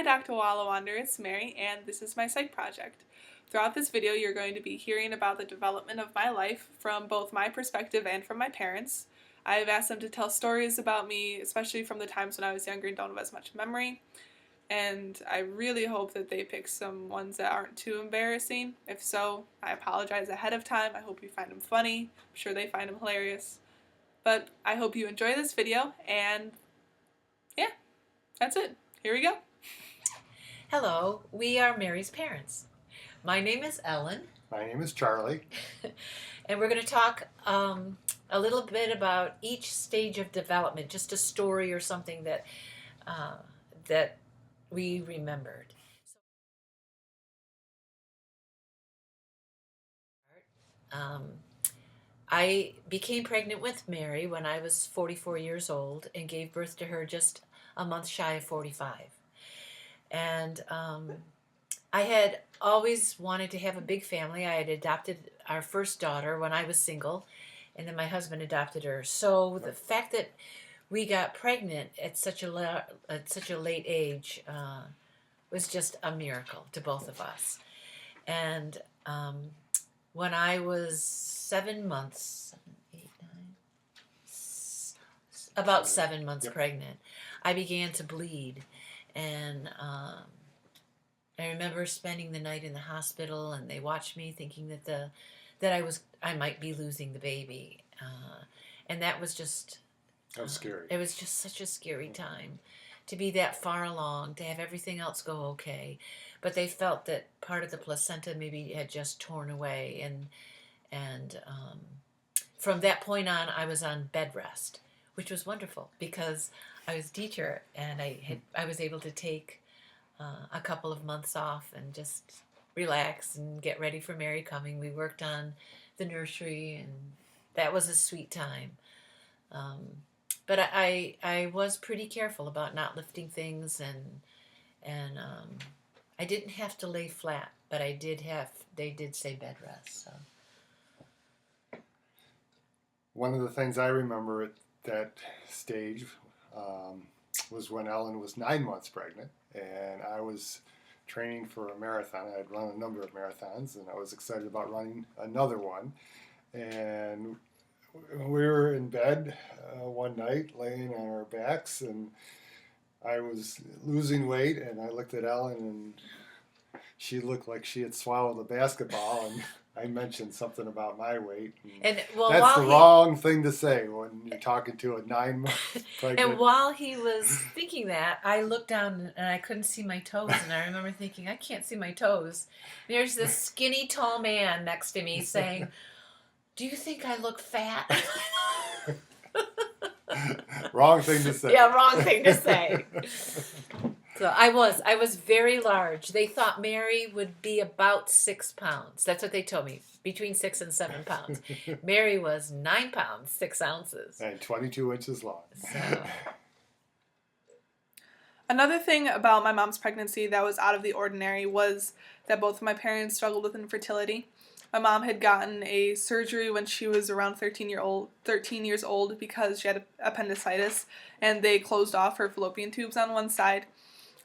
Hi Dr. Wallawander, it's Mary, and this is my psych project. Throughout this video, you're going to be hearing about the development of my life from both my perspective and from my parents. I've asked them to tell stories about me, especially from the times when I was younger and don't have as much memory. And I really hope that they pick some ones that aren't too embarrassing. If so, I apologize ahead of time. I hope you find them funny. I'm sure they find them hilarious. But I hope you enjoy this video, and yeah, that's it. Here we go. Hello, we are Mary's parents. My name is Ellen. My name is Charlie. And we're going to talk a little bit about each stage of development, just a story or something that that we remembered. I became pregnant with Mary when I was 44 years old and gave birth to her just a month shy of 45. And I had always wanted to have a big family. I had adopted our first daughter when I was single, and then my husband adopted her. So the fact that we got pregnant at such a late age was just a miracle to both of us. And when I was 7 months, about 7 months pregnant, I began to bleed. And I remember spending the night in the hospital, and they watched me, thinking that I might be losing the baby, and that was scary. It was just such a scary time to be that far along, to have everything else go okay, but they felt that part of the placenta maybe had just torn away, and from that point on, I was on bed rest, which was wonderful because I was a teacher, and I was able to take a couple of months off and just relax and get ready for Mary coming. We worked on the nursery, and that was a sweet time. But I was pretty careful about not lifting things, and I didn't have to lay flat, but they did say bed rest. So. One of the things I remember at that stage was when Ellen was 9 months pregnant, and I was training for a marathon. I had run a number of marathons, and I was excited about running another one. And we were in bed one night, laying on our backs, and I was losing weight, and I looked at Ellen, and she looked like she had swallowed a basketball, and I mentioned something about my weight. That's the wrong thing to say when you're talking to a 9 month pregnant. And while he was thinking that, I looked down and I couldn't see my toes. And I remember thinking, I can't see my toes. And there's this skinny, tall man next to me saying, "Do you think I look fat?" Wrong thing to say. Yeah, wrong thing to say. So I was very large. They thought Mary would be about 6 pounds. That's what they told me, between 6 and 7 pounds. Mary was 9 pounds, 6 ounces. And 22 inches long. So. Another thing about my mom's pregnancy that was out of the ordinary was that both of my parents struggled with infertility. My mom had gotten a surgery when she was around 13 years old because she had appendicitis, and they closed off her fallopian tubes on one side.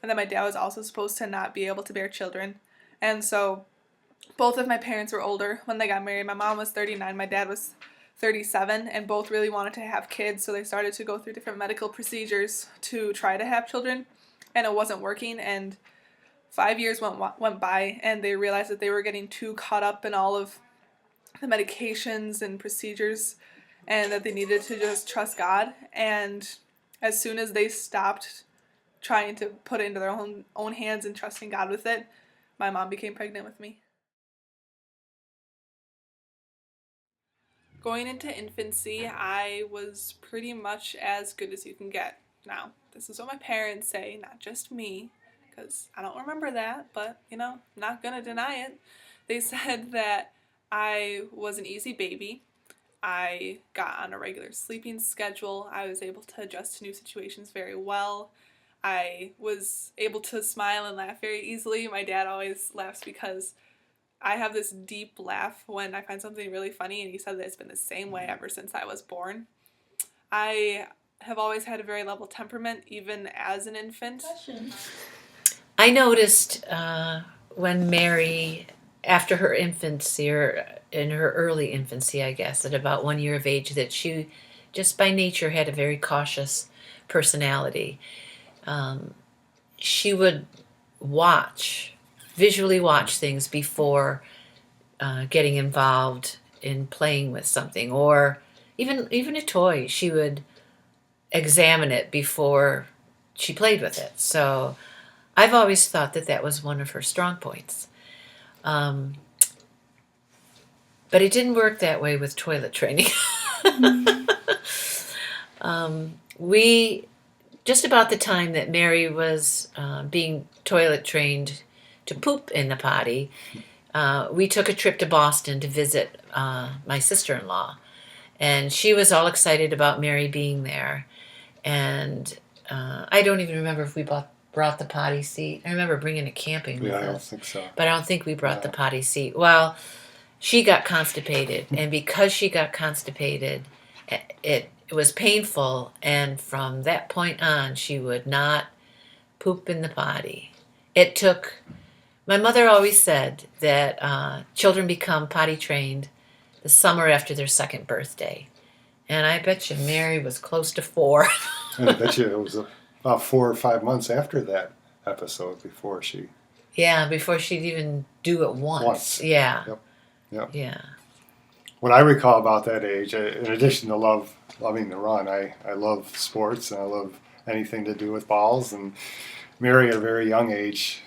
And then my dad was also supposed to not be able to bear children. And so both of my parents were older when they got married. My mom was 39, my dad was 37, and both really wanted to have kids, so they started to go through different medical procedures to try to have children, and it wasn't working. And 5 years went by, and they realized that they were getting too caught up in all of the medications and procedures, and that they needed to just trust God. And as soon as they stopped trying to put it into their own hands and trusting God with it, my mom became pregnant with me. Going into infancy, I was pretty much as good as you can get. Now, this is what my parents say, not just me, because I don't remember that, but, I'm not going to deny it. They said that I was an easy baby. I got on a regular sleeping schedule. I was able to adjust to new situations very well. I was able to smile and laugh very easily. My dad always laughs because I have this deep laugh when I find something really funny, and he said that it's been the same way ever since I was born. I have always had a very level temperament, even as an infant. I noticed when Mary, after her infancy, or in her early infancy, I guess, at about 1 year of age, that she just by nature had a very cautious personality. Um, she would watch, visually watch things before getting involved in playing with something, or even a toy. She would examine it before she played with it. So I've always thought that that was one of her strong points. Um, but it didn't work that way with toilet training. We, just about the time that Mary was being toilet trained to poop in the potty, we took a trip to Boston to visit my sister-in-law. And she was all excited about Mary being there. And I don't even remember if we brought the potty seat. I remember bringing a camping with Yeah, I don't us, think so. but I don't think we brought the potty seat. Well, she got constipated, and because she got constipated, it was painful. And from that point on, she would not poop in the potty. It took. My mother always said that children become potty trained the summer after their second birthday. And I bet you Mary was close to 4. And I bet you it was about 4 or 5 months after that episode before she. Yeah, before she'd even do it once. Yeah. Yep. Yep. Yeah. What I recall about that age, in addition to loving to run, I love sports and I love anything to do with balls. And Mary, at a very young age,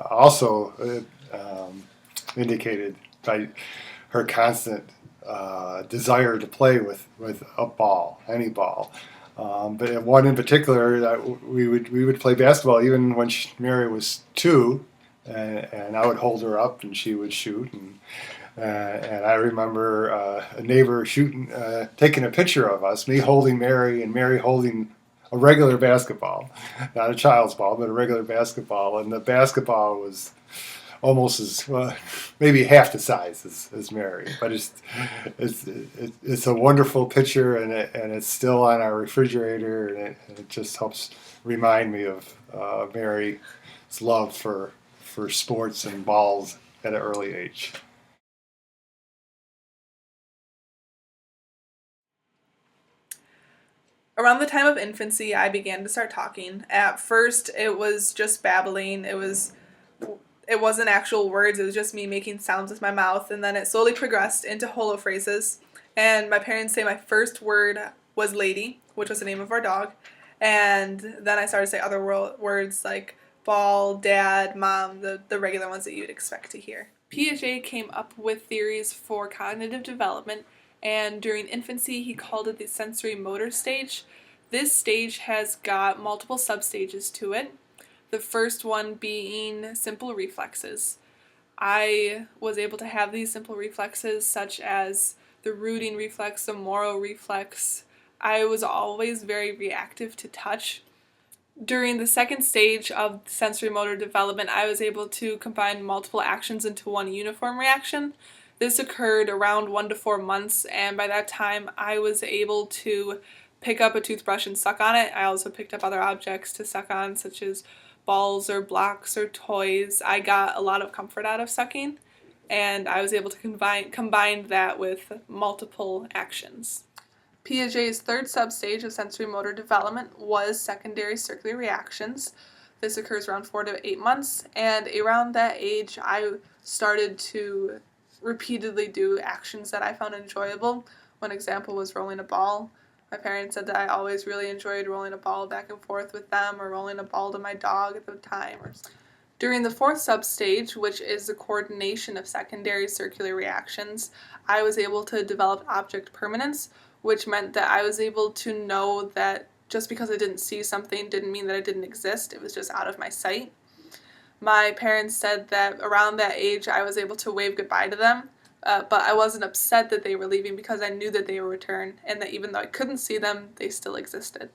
also indicated by her constant desire to play with a ball, any ball. But one in particular, that we would play basketball even when Mary was 2, and I would hold her up and she would shoot. And I remember a neighbor taking a picture of us, me holding Mary and Mary holding a regular basketball, not a child's ball, but a regular basketball. And the basketball was almost as maybe half the size as Mary, but it's a wonderful picture, and it's still on our refrigerator, and it just helps remind me of Mary's love for sports and balls at an early age. Around the time of infancy, I began to start talking. At first, it was just babbling. It wasn't actual words. It was just me making sounds with my mouth, and then it slowly progressed into holo phrases. And my parents say my first word was lady, which was the name of our dog. And then I started to say other words like ball, dad, mom, the regular ones that you'd expect to hear. Piaget came up with theories for cognitive development, and during infancy he called it the sensory motor stage. This stage has got multiple substages to it. The first one being simple reflexes. I was able to have these simple reflexes such as the rooting reflex, the Moro reflex. I was always very reactive to touch. During the second stage of sensory motor development, I was able to combine multiple actions into one uniform reaction. This occurred around 1 to 4 months, and by that time I was able to pick up a toothbrush and suck on it. I also picked up other objects to suck on, such as balls or blocks or toys. I got a lot of comfort out of sucking, and I was able to combine that with multiple actions. Piaget's third substage of sensory motor development was secondary circular reactions. This occurs around 4 to 8 months, and around that age I started to repeatedly do actions that I found enjoyable. One example was rolling a ball. My parents said that I always really enjoyed rolling a ball back and forth with them, or rolling a ball to my dog at the time. During the fourth substage, which is the coordination of secondary circular reactions, I was able to develop object permanence, which meant that I was able to know that just because I didn't see something didn't mean that it didn't exist. It was just out of my sight. My parents said that around that age I was able to wave goodbye to them, but I wasn't upset that they were leaving because I knew that they would return, and that even though I couldn't see them, they still existed.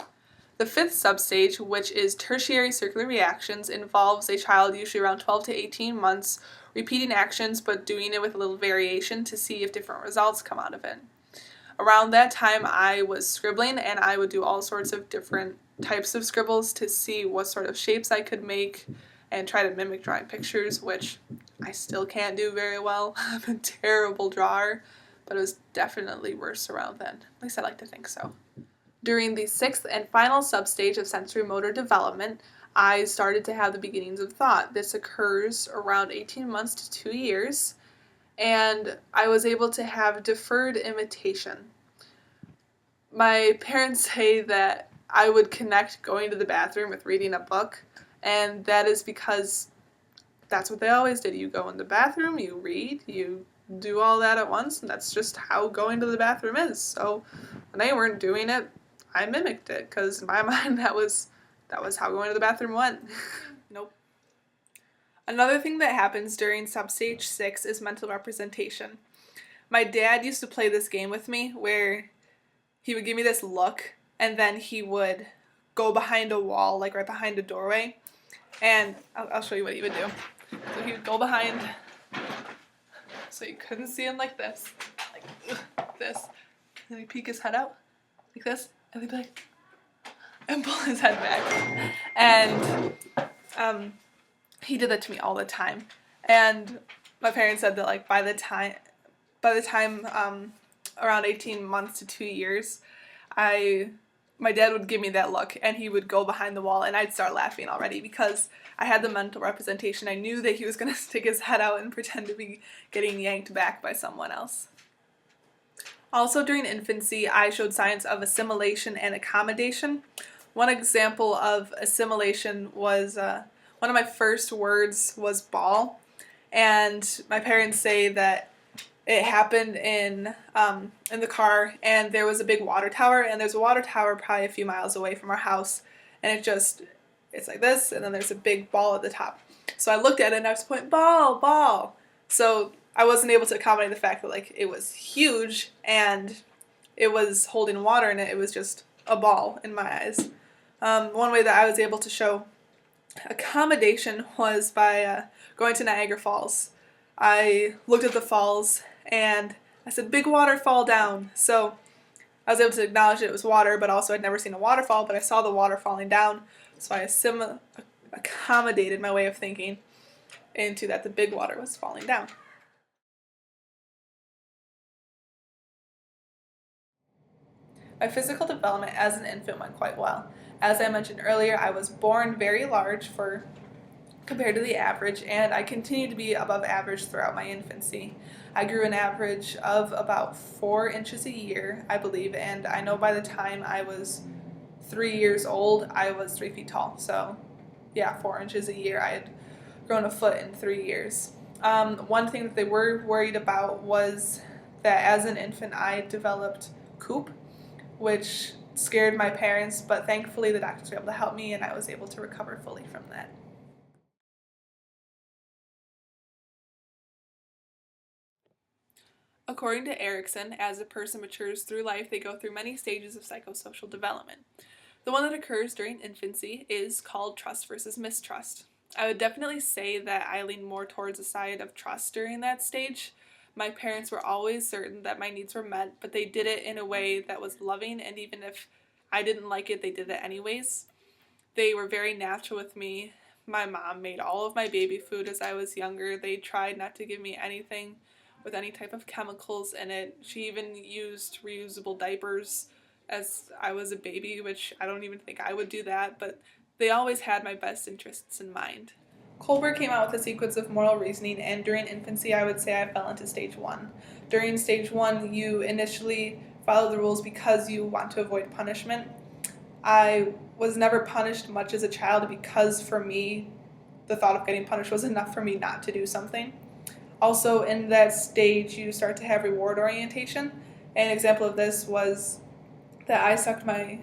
The fifth substage, which is tertiary circular reactions, involves a child usually around 12 to 18 months repeating actions but doing it with a little variation to see if different results come out of it. Around that time I was scribbling, and I would do all sorts of different types of scribbles to see what sort of shapes I could make and try to mimic drawing pictures, which I still can't do very well. I'm a terrible drawer, but it was definitely worse around then. At least I like to think so. During the sixth and final substage of sensory motor development, I started to have the beginnings of thought. This occurs around 18 months to 2 years, and I was able to have deferred imitation. My parents say that I would connect going to the bathroom with reading a book, and that is because that's what they always did. You go in the bathroom, you read, you do all that at once, and that's just how going to the bathroom is. So when they weren't doing it, I mimicked it, because in my mind that was how going to the bathroom went. Nope. Another thing that happens during substage 6 is mental representation. My dad used to play this game with me where he would give me this look, and then he would go behind a wall, like right behind a doorway, and I'll show you what he would do. So he would go behind, so you couldn't see him like this, this, and he'd peek his head out, like this, and he'd be like, and pull his head back, and he did that to me all the time, and my parents said that like by the time around 18 months to 2 years, my dad would give me that look, and he would go behind the wall, and I'd start laughing already because I had the mental representation. I knew that he was going to stick his head out and pretend to be getting yanked back by someone else. Also during infancy, I showed signs of assimilation and accommodation. One example of assimilation was one of my first words was ball, and my parents say that it happened in the car, and there was a big water tower, and there's a water tower probably a few miles away from our house, and it's like this, and then there's a big ball at the top. So I looked at it, and I was pointing, ball, ball. So I wasn't able to accommodate the fact that like it was huge, and it was holding water in it. It was just a ball in my eyes. One way that I was able to show accommodation was by going to Niagara Falls. I looked at the falls, and I said, big waterfall down. So I was able to acknowledge it was water, but also I'd never seen a waterfall, but I saw the water falling down, so I accommodated my way of thinking into that the big water was falling down. My physical development as an infant went quite well. As I mentioned earlier, I was born very large compared to the average, and I continued to be above average throughout my infancy. I grew an average of about 4 inches a year, I believe, and I know by the time I was 3 years old, I was 3 feet tall. So yeah, 4 inches a year. I had grown a foot in 3 years. One thing that they were worried about was that as an infant I developed croup, which scared my parents, but thankfully the doctors were able to help me, and I was able to recover fully from that. According to Erickson, as a person matures through life, they go through many stages of psychosocial development. The one that occurs during infancy is called trust versus mistrust. I would definitely say that I lean more towards the side of trust during that stage. My parents were always certain that my needs were met, but they did it in a way that was loving, and even if I didn't like it, they did it anyways. They were very natural with me. My mom made all of my baby food as I was younger. They tried not to give me anything with any type of chemicals in it. She even used reusable diapers as I was a baby, which I don't even think I would do that, but they always had my best interests in mind. Colbert came out with a sequence of moral reasoning, and during infancy I would say I fell into stage 1. During stage 1, you initially follow the rules because you want to avoid punishment. I was never punished much as a child because for me, the thought of getting punished was enough for me not to do something. Also, in that stage, you start to have reward orientation. An example of this was that I sucked my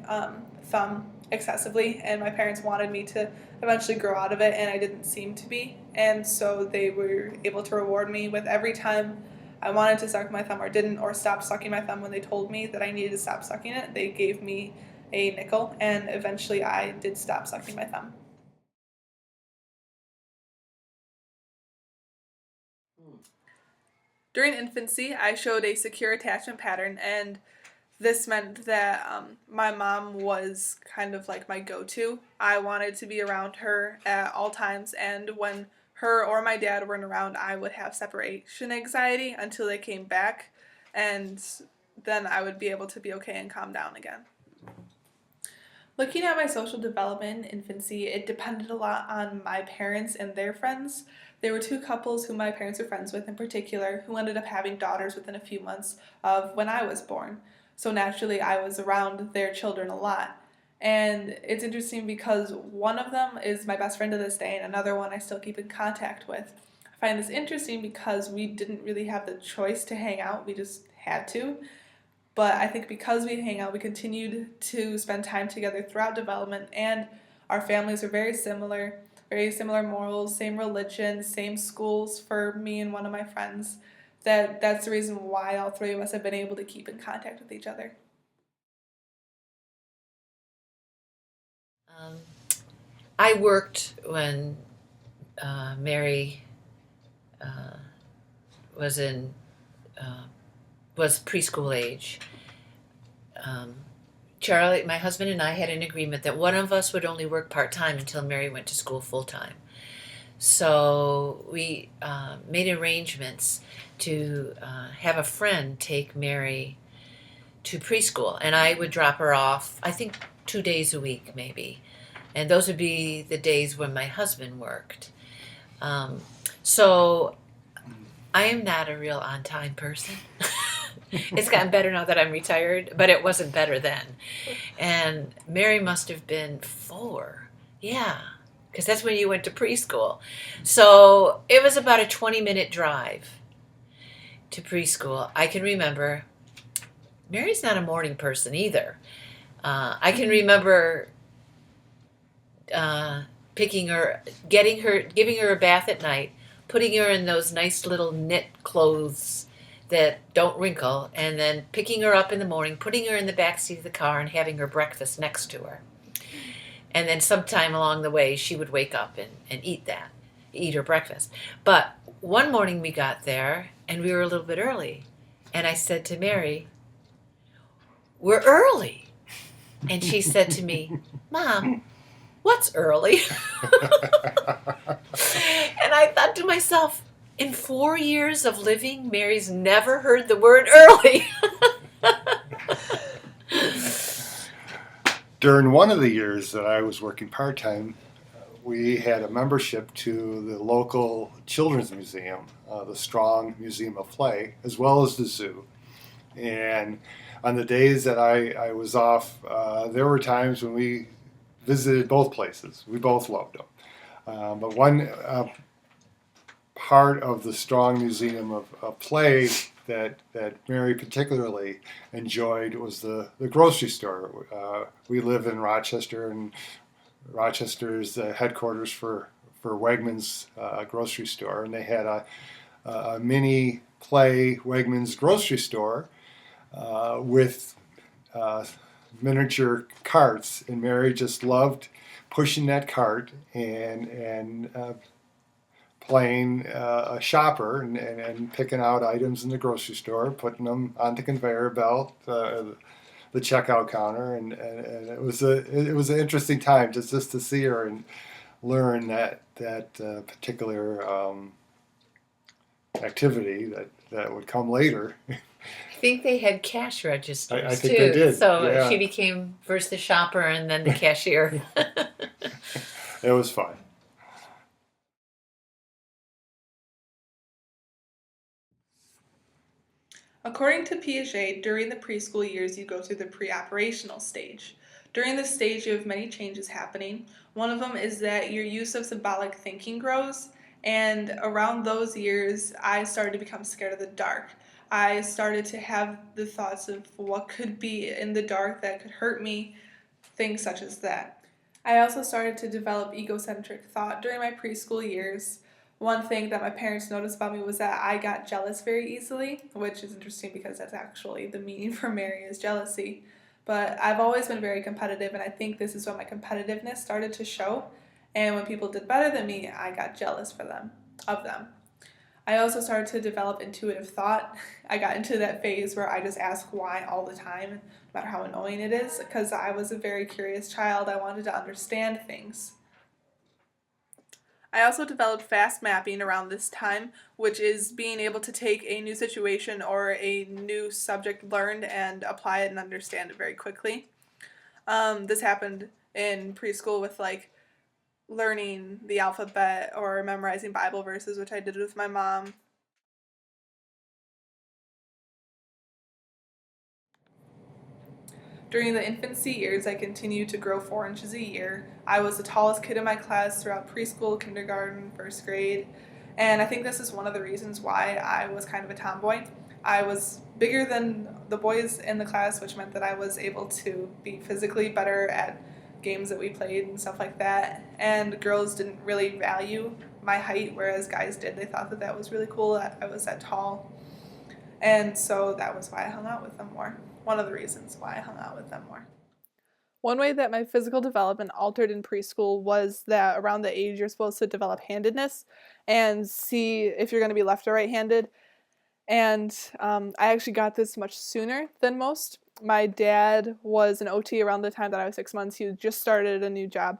thumb excessively, and my parents wanted me to eventually grow out of it, and I didn't seem to be. And so they were able to reward me with every time I wanted to suck my thumb or didn't, or stop sucking my thumb when they told me that I needed to stop sucking it. They gave me a nickel, and eventually I did stop sucking my thumb. During infancy, I showed a secure attachment pattern, and this meant that my mom was kind of like my go-to. I wanted to be around her at all times, and when her or my dad weren't around, I would have separation anxiety until they came back, and then I would be able to be okay and calm down again. Looking at my social development in infancy, it depended a lot on my parents and their friends. There were two couples who my parents were friends with in particular who ended up having daughters within a few months of when I was born. So naturally, I was around their children a lot. And it's interesting because one of them is my best friend to this day, and another one I still keep in contact with. I find this interesting because we didn't really have the choice to hang out, we just had to. But I think because we hang out, we continued to spend time together throughout development, and our families are very similar morals, same religion, same schools for me and one of my friends. That's the reason why all three of us have been able to keep in contact with each other. Um, I worked when Mary uh, was in was preschool age. Um, Charlie, my husband, and I had an agreement that one of us would only work part time until Mary went to school full time. So we made arrangements to have a friend take Mary to preschool, and I would drop her off, I think 2 days a week maybe. And those would be the days when my husband worked. Um, so I am not a real on time person. It's gotten better now that I'm retired, but it wasn't better then. And Mary must have been 4. Yeah, because that's when you went to preschool. So it was about a 20-minute drive to preschool. I can remember Mary's not a morning person either. I can remember picking her, giving her a bath at night, putting her in those nice little knit clothes that don't wrinkle, and then picking her up in the morning, putting her in the back seat of the car, and having her breakfast next to her. And then sometime along the way, she would wake up and eat her breakfast. But one morning we got there, and we were a little bit early. And I said to Mary, "We're early." And she said to me, "Mom, what's early?" And I thought to myself, in 4 years of living, Mary's never heard the word early. During one of the years that I was working part-time, we had a membership to the local children's museum, the Strong Museum of Play, as well as the zoo. And on the days that I was off, there were times when we visited both places. We both loved them. But one part of the Strong Museum of Play that Mary particularly enjoyed was the grocery store. We live in Rochester, and Rochester's the headquarters for Wegmans grocery store, and they had a mini Play Wegmans grocery store with miniature carts, and Mary just loved pushing that cart and playing a shopper and picking out items in the grocery store, putting them on the conveyor belt, the checkout counter, and it was an interesting time just to see her and learn that particular activity that would come later. I think they had cash registers I think too. they did. So yeah. she became first the shopper and then the cashier. It was fun. According to Piaget, during the preschool years, you go through the pre-operational stage. During this stage, you have many changes happening. One of them is that your use of symbolic thinking grows, and around those years, I started to become scared of the dark. I started to have the thoughts of what could be in the dark that could hurt me, things such as that. I also started to develop egocentric thought during my preschool years. One thing that my parents noticed about me was that I got jealous very easily, which is interesting because that's actually the meaning for Mary is jealousy. But I've always been very competitive, and I think this is when my competitiveness started to show. And when people did better than me, I got jealous of them. I also started to develop intuitive thought. I got into that phase where I just ask why all the time, no matter how annoying it is, because I was a very curious child. I wanted to understand things. I also developed fast mapping around this time, which is being able to take a new situation or a new subject learned and apply it and understand it very quickly. This happened in preschool with like learning the alphabet or memorizing Bible verses, which I did with my mom. During the infancy years, I continued to grow 4 inches a year. I was the tallest kid in my class throughout preschool, kindergarten, first grade, and I think this is one of the reasons why I was kind of a tomboy. I was bigger than the boys in the class, which meant that I was able to be physically better at games that we played and stuff like that. And girls didn't really value my height, whereas guys did. They thought that that was really cool that I was that tall. And so that was why I hung out with them more. One of the reasons why I hung out with them more. One way that my physical development altered in preschool was that around the age you're supposed to develop handedness and see if you're going to be left or right handed. And I actually got this much sooner than most. My dad was an OT around the time that I was 6 months. He had just started a new job.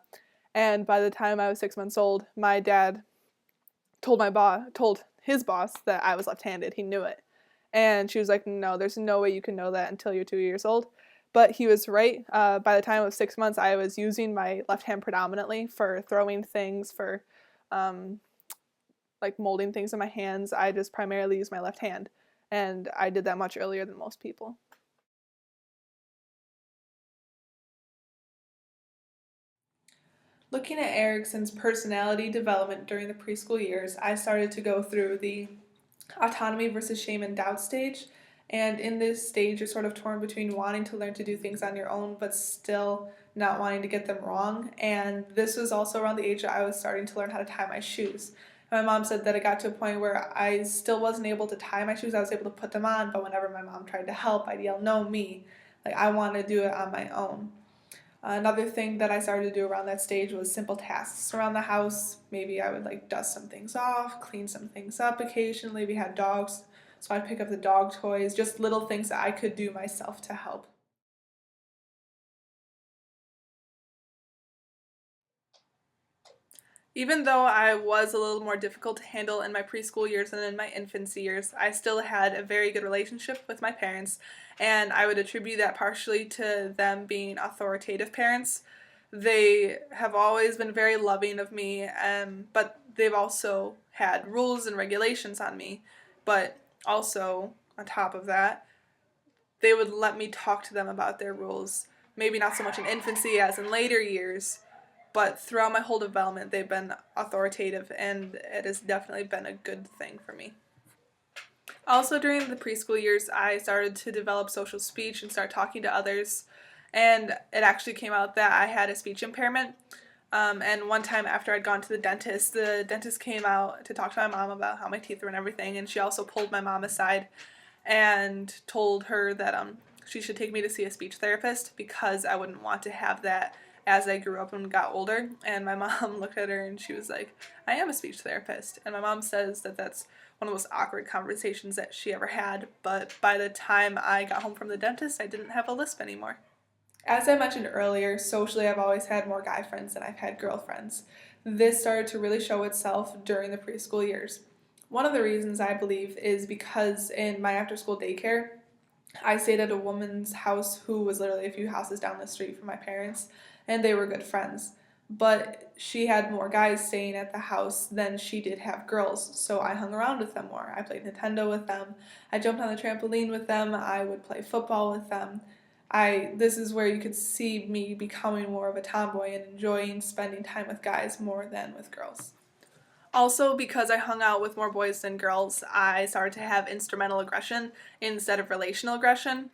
And by the time I was 6 months old, my dad told his boss that I was left-handed. He knew it. And she was like, no, there's no way you can know that until you're 2 years old. But he was right. By the time I was 6 months, I was using my left hand predominantly for throwing things, for um, like molding things in my hands. I just primarily use my left hand. And I did that much earlier than most people. Looking at Erickson's personality development during the preschool years, I started to go through the autonomy versus shame and doubt stage. And in this stage, you're sort of torn between wanting to learn to do things on your own, but still not wanting to get them wrong. And this was also around the age that I was starting to learn how to tie my shoes. My mom said that it got to a point where I still wasn't able to tie my shoes. I was able to put them on, but whenever my mom tried to help, I'd yell, no, me. Like, I want to do it on my own. Another thing that I started to do around that stage was simple tasks around the house. Maybe I would like dust some things off, clean some things up occasionally. We had dogs, so I'd pick up the dog toys, just little things that I could do myself to help. Even though I was a little more difficult to handle in my preschool years than in my infancy years, I still had a very good relationship with my parents, and I would attribute that partially to them being authoritative parents. They have always been very loving of me, but they've also had rules and regulations on me. But also, on top of that, they would let me talk to them about their rules. Maybe not so much in infancy as in later years, but throughout my whole development, they've been authoritative, and it has definitely been a good thing for me. Also, during the preschool years, I started to develop social speech and start talking to others, and it actually came out that I had a speech impairment. And one time after I'd gone to the dentist came out to talk to my mom about how my teeth were and everything, and she also pulled my mom aside and told her that she should take me to see a speech therapist because I wouldn't want to have that as I grew up and got older. And my mom looked at her and she was like, I am a speech therapist. And my mom says that that's one of the most awkward conversations that she ever had. But by the time I got home from the dentist, I didn't have a lisp anymore. As I mentioned earlier, socially I've always had more guy friends than I've had girlfriends. This started to really show itself during the preschool years. One of the reasons I believe is because in my after school daycare, I stayed at a woman's house who was literally a few houses down the street from my parents, and they were good friends. But she had more guys staying at the house than she did have girls, so I hung around with them more. I played Nintendo with them, I jumped on the trampoline with them, I would play football with them. This is where you could see me becoming more of a tomboy and enjoying spending time with guys more than with girls. Also, because I hung out with more boys than girls, I started to have instrumental aggression instead of relational aggression.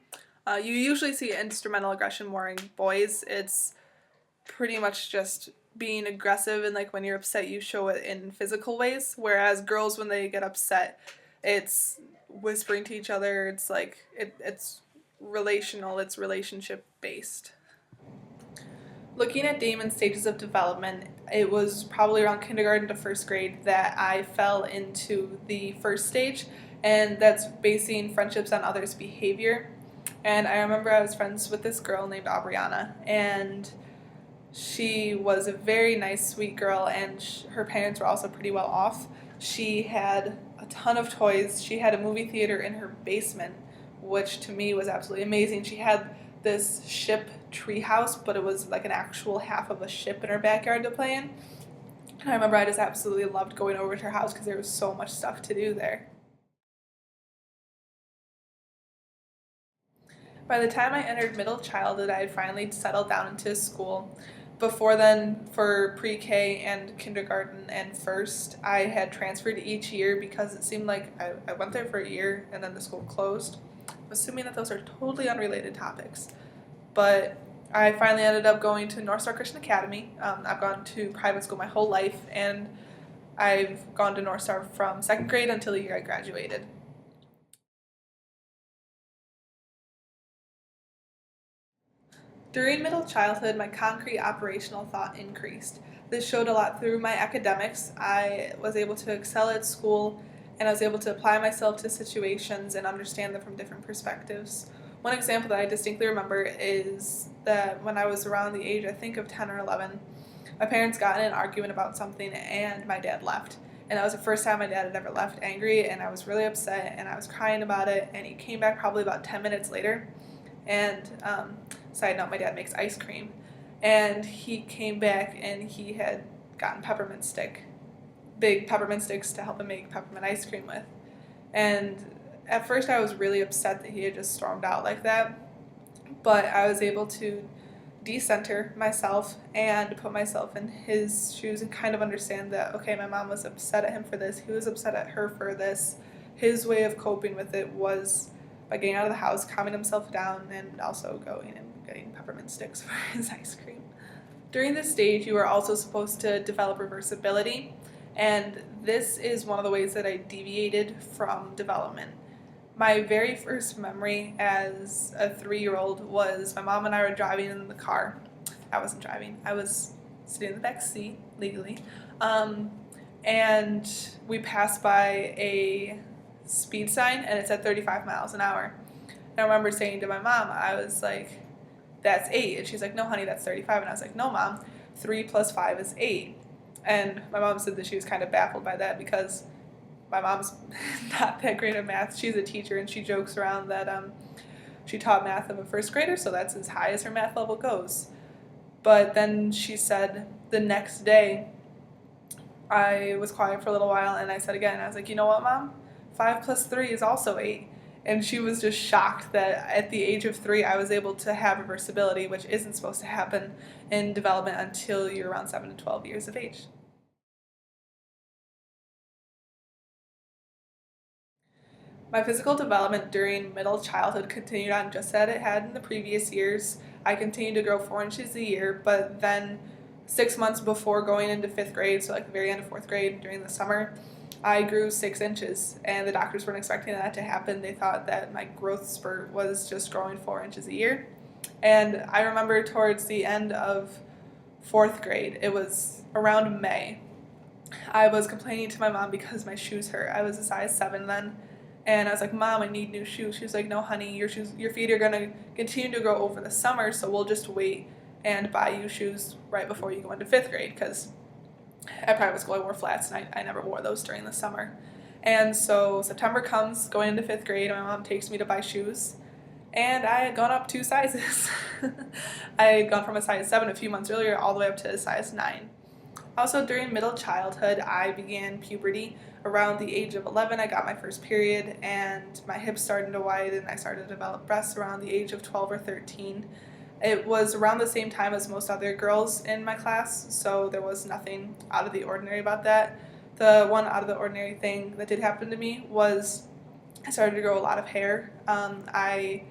You usually see instrumental aggression more in boys. It's pretty much just being aggressive, and like when you're upset, you show it in physical ways. Whereas girls, when they get upset, it's whispering to each other. It's like it's relational. It's relationship based. Looking at Damon's stages of development, it was probably around kindergarten to first grade that I fell into the first stage, and that's basing friendships on others' behavior. And I remember I was friends with this girl named Aubriana, and she was a very nice, sweet girl, and her parents were also pretty well off. She had a ton of toys. She had a movie theater in her basement, which to me was absolutely amazing. She had this ship treehouse, but it was like an actual half of a ship in her backyard to play in. And I remember I just absolutely loved going over to her house because there was so much stuff to do there. By the time I entered middle childhood, I had finally settled down into school. Before then, for pre-K and kindergarten and first, I had transferred each year because it seemed like I went there for a year and then the school closed. I'm assuming that those are totally unrelated topics. But I finally ended up going to North Star Christian Academy. I've gone to private school my whole life, and I've gone to North Star from second grade until the year I graduated. During middle childhood, my concrete operational thought increased. This showed a lot through my academics. I was able to excel at school, and I was able to apply myself to situations and understand them from different perspectives. One example that I distinctly remember is that when I was around the age, I think, of 10 or 11, my parents got in an argument about something and my dad left. And that was the first time my dad had ever left angry, and I was really upset, and I was crying about it, and he came back probably about 10 minutes later. And side note, my dad makes ice cream, and he came back and he had gotten big peppermint sticks to help him make peppermint ice cream with. And at first I was really upset that he had just stormed out like that, but I was able to decenter myself and put myself in his shoes and kind of understand that, okay, my mom was upset at him for this, he was upset at her for this. His way of coping with it was by getting out of the house, calming himself down, and also going and getting peppermint sticks for his ice cream. During this stage, you are also supposed to develop reversibility, and this is one of the ways that I deviated from development. My very first memory as a 3-year-old was my mom and I were driving in the car. I wasn't driving, I was sitting in the back seat legally, and we passed by a speed sign and it said 35 miles an hour. And I remember saying to my mom, I was like, that's 8. And she's like, no, honey, that's 35. And I was like, no, Mom, 3 plus 5 is 8. And my mom said that she was kind of baffled by that because my mom's not that great at math. She's a teacher, and she jokes around that she taught math of a first grader, so that's as high as her math level goes. But then she said the next day, I was quiet for a little while, and I said again, I was like, you know what, Mom? 5 plus 3 is also 8. And she was just shocked that at the age of 3, I was able to have reversibility, which isn't supposed to happen in development until you're around 7 to 12 years of age. My physical development during middle childhood continued on just as it had in the previous years. I continued to grow 4 inches a year, but then 6 months before going into 5th grade, so like the very end of 4th grade during the summer, I grew 6 inches, and the doctors weren't expecting that to happen. They thought that my growth spurt was just growing 4 inches a year. And I remember towards the end of 4th grade, it was around May, I was complaining to my mom because my shoes hurt. I was a size 7 then, and I was like, Mom, I need new shoes. She was like, no, honey, your feet are going to continue to grow over the summer, so we'll just wait and buy you shoes right before you go into 5th grade, because at private school I wore flats, and I never wore those during the summer. And so September comes, going into 5th grade, and my mom takes me to buy shoes, and I had gone up 2 sizes. I had gone from a size 7 a few months earlier all the way up to a size 9. Also, during middle childhood, I began puberty. Around the age of 11, I got my first period, and my hips started to widen. I started to develop breasts around the age of 12 or 13. It was around the same time as most other girls in my class, so there was nothing out of the ordinary about that. The one out of the ordinary thing that did happen to me was I started to grow a lot of hair. I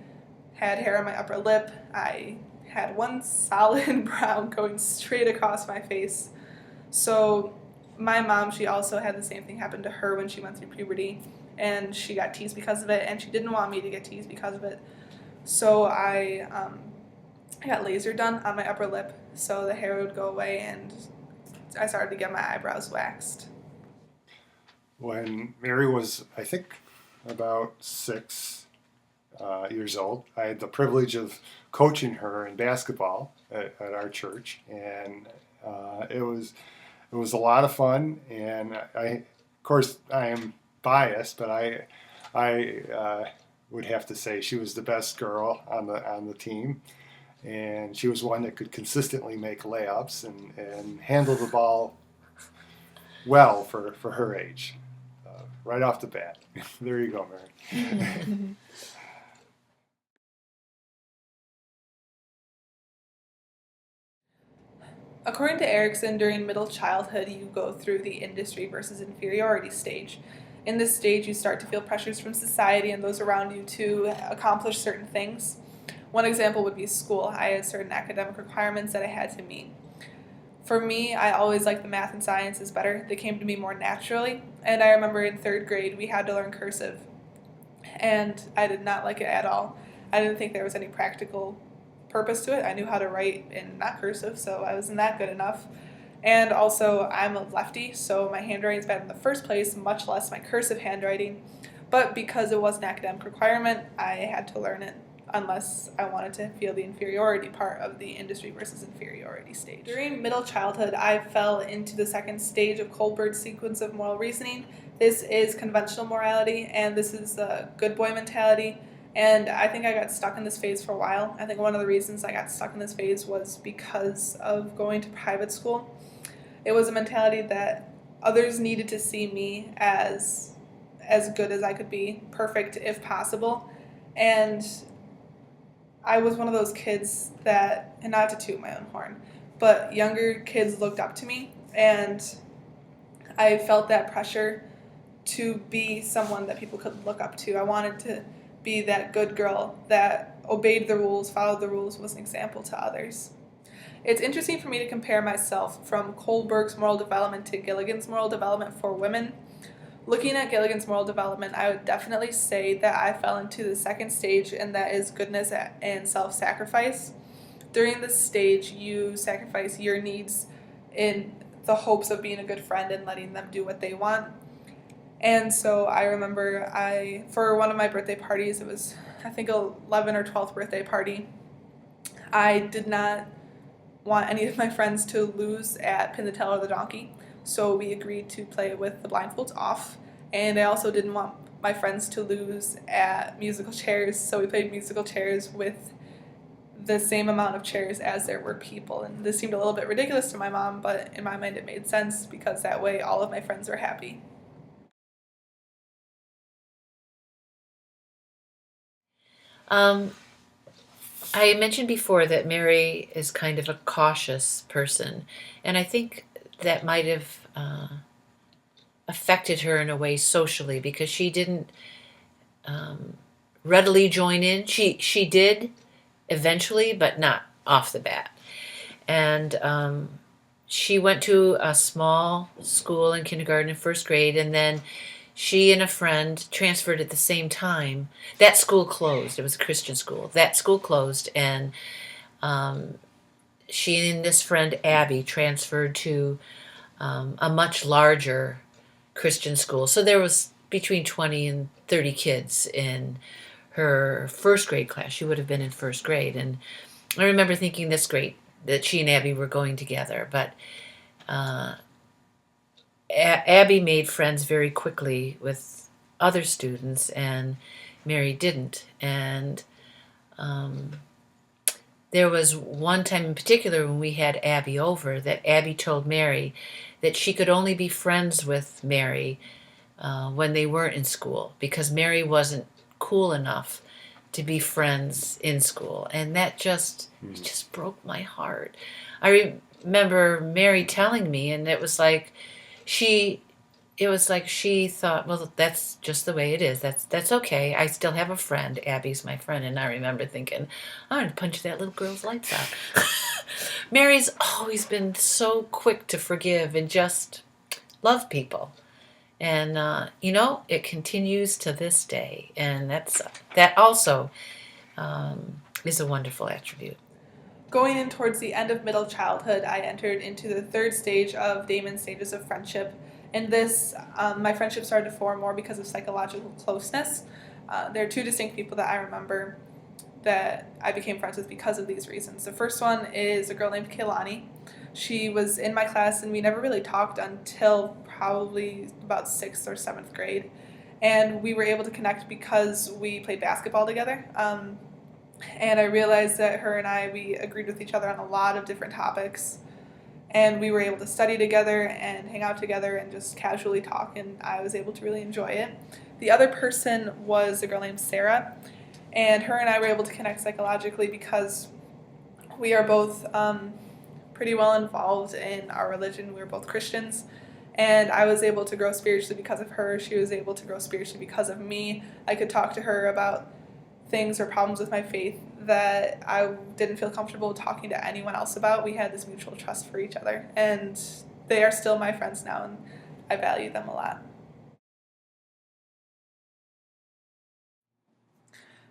had hair on my upper lip. I had one solid brow going straight across my face. So my mom, she also had the same thing happen to her when she went through puberty, and she got teased because of it, and she didn't want me to get teased because of it. So I got laser done on my upper lip, so the hair would go away, and I started to get my eyebrows waxed. When Mary was, I think, about 6 years old, I had the privilege of coaching her in basketball at our church, and it was a lot of fun. And of course, I am biased, but I would have to say she was the best girl on the team, and she was one that could consistently make layups and handle the ball well for her age. Right off the bat. There you go, Mary. According to Erickson, during middle childhood, you go through the industry versus inferiority stage. In this stage, you start to feel pressures from society and those around you to accomplish certain things. One example would be school. I had certain academic requirements that I had to meet. For me, I always liked the math and sciences better. They came to me more naturally. And I remember in 3rd grade, we had to learn cursive. And I did not like it at all. I didn't think there was any practical purpose to it. I knew how to write in not cursive, so I wasn't that good enough. And also, I'm a lefty, so my handwriting's bad in the first place, much less my cursive handwriting. But because it was an academic requirement, I had to learn it unless I wanted to feel the inferiority part of the industry versus inferiority stage. During middle childhood, I fell into the 2nd stage of Kohlberg's sequence of moral reasoning. This is conventional morality, and this is the good boy mentality. And I think I got stuck in this phase for a while. I think one of the reasons I got stuck in this phase was because of going to private school. It was a mentality that others needed to see me as good as I could be, perfect if possible. And I was one of those kids that, and not to toot my own horn, but younger kids looked up to me, and I felt that pressure to be someone that people could look up to. I wanted to be that good girl that obeyed the rules, followed the rules, was an example to others. It's interesting for me to compare myself from Kohlberg's moral development to Gilligan's moral development for women. Looking at Gilligan's moral development, I would definitely say that I fell into the 2nd stage, and that is goodness and self-sacrifice. During this stage, you sacrifice your needs in the hopes of being a good friend and letting them do what they want. And so I remember for one of my birthday parties, it was, I think, 11th or 12th birthday party, I did not want any of my friends to lose at Pin the Tail or the Donkey. So we agreed to play with the blindfolds off. And I also didn't want my friends to lose at musical chairs. So we played musical chairs with the same amount of chairs as there were people. And this seemed a little bit ridiculous to my mom, but in my mind it made sense because that way all of my friends were happy. I mentioned before that Mary is kind of a cautious person, and I think that might have affected her in a way socially because she didn't readily join in. She did eventually, but not off the bat. And she went to a small school in kindergarten and 1st grade, and then she and a friend transferred at the same time. That school closed. It was a Christian school. That school closed, and she and this friend, Abby, transferred to a much larger Christian school. So there was between 20 and 30 kids in her 1st grade class. She would have been in 1st grade. And I remember thinking that's great that she and Abby were going together. But Abby made friends very quickly with other students, and Mary didn't. And there was one time in particular when we had Abby over that Abby told Mary that she could only be friends with Mary when they weren't in school because Mary wasn't cool enough to be friends in school. And that just broke my heart. I remember Mary telling me, and it was like she thought, well, that's just the way it is. That's okay. I still have a friend. Abby's my friend. And I remember thinking, I'm going to punch that little girl's lights out. Mary's always been so quick to forgive and just love people. And, it continues to this day. And that also is a wonderful attribute. Going in towards the end of middle childhood, I entered into the third stage of Damon's stages of friendship. In this, my friendship started to form more because of psychological closeness. There are two distinct people that I remember that I became friends with because of these reasons. The first one is a girl named Kaylani. She was in my class, and we never really talked until probably about 6th or 7th grade. And we were able to connect because we played basketball together. And I realized that her and we agreed with each other on a lot of different topics. And we were able to study together and hang out together and just casually talk, and I was able to really enjoy it. The other person was a girl named Sarah, and her and I were able to connect psychologically because we are both pretty well involved in our religion. We were both Christians, and I was able to grow spiritually because of her. She was able to grow spiritually because of me. I could talk to her about things or problems with my faith that I didn't feel comfortable talking to anyone else about. We had this mutual trust for each other, and they are still my friends now, and I value them a lot.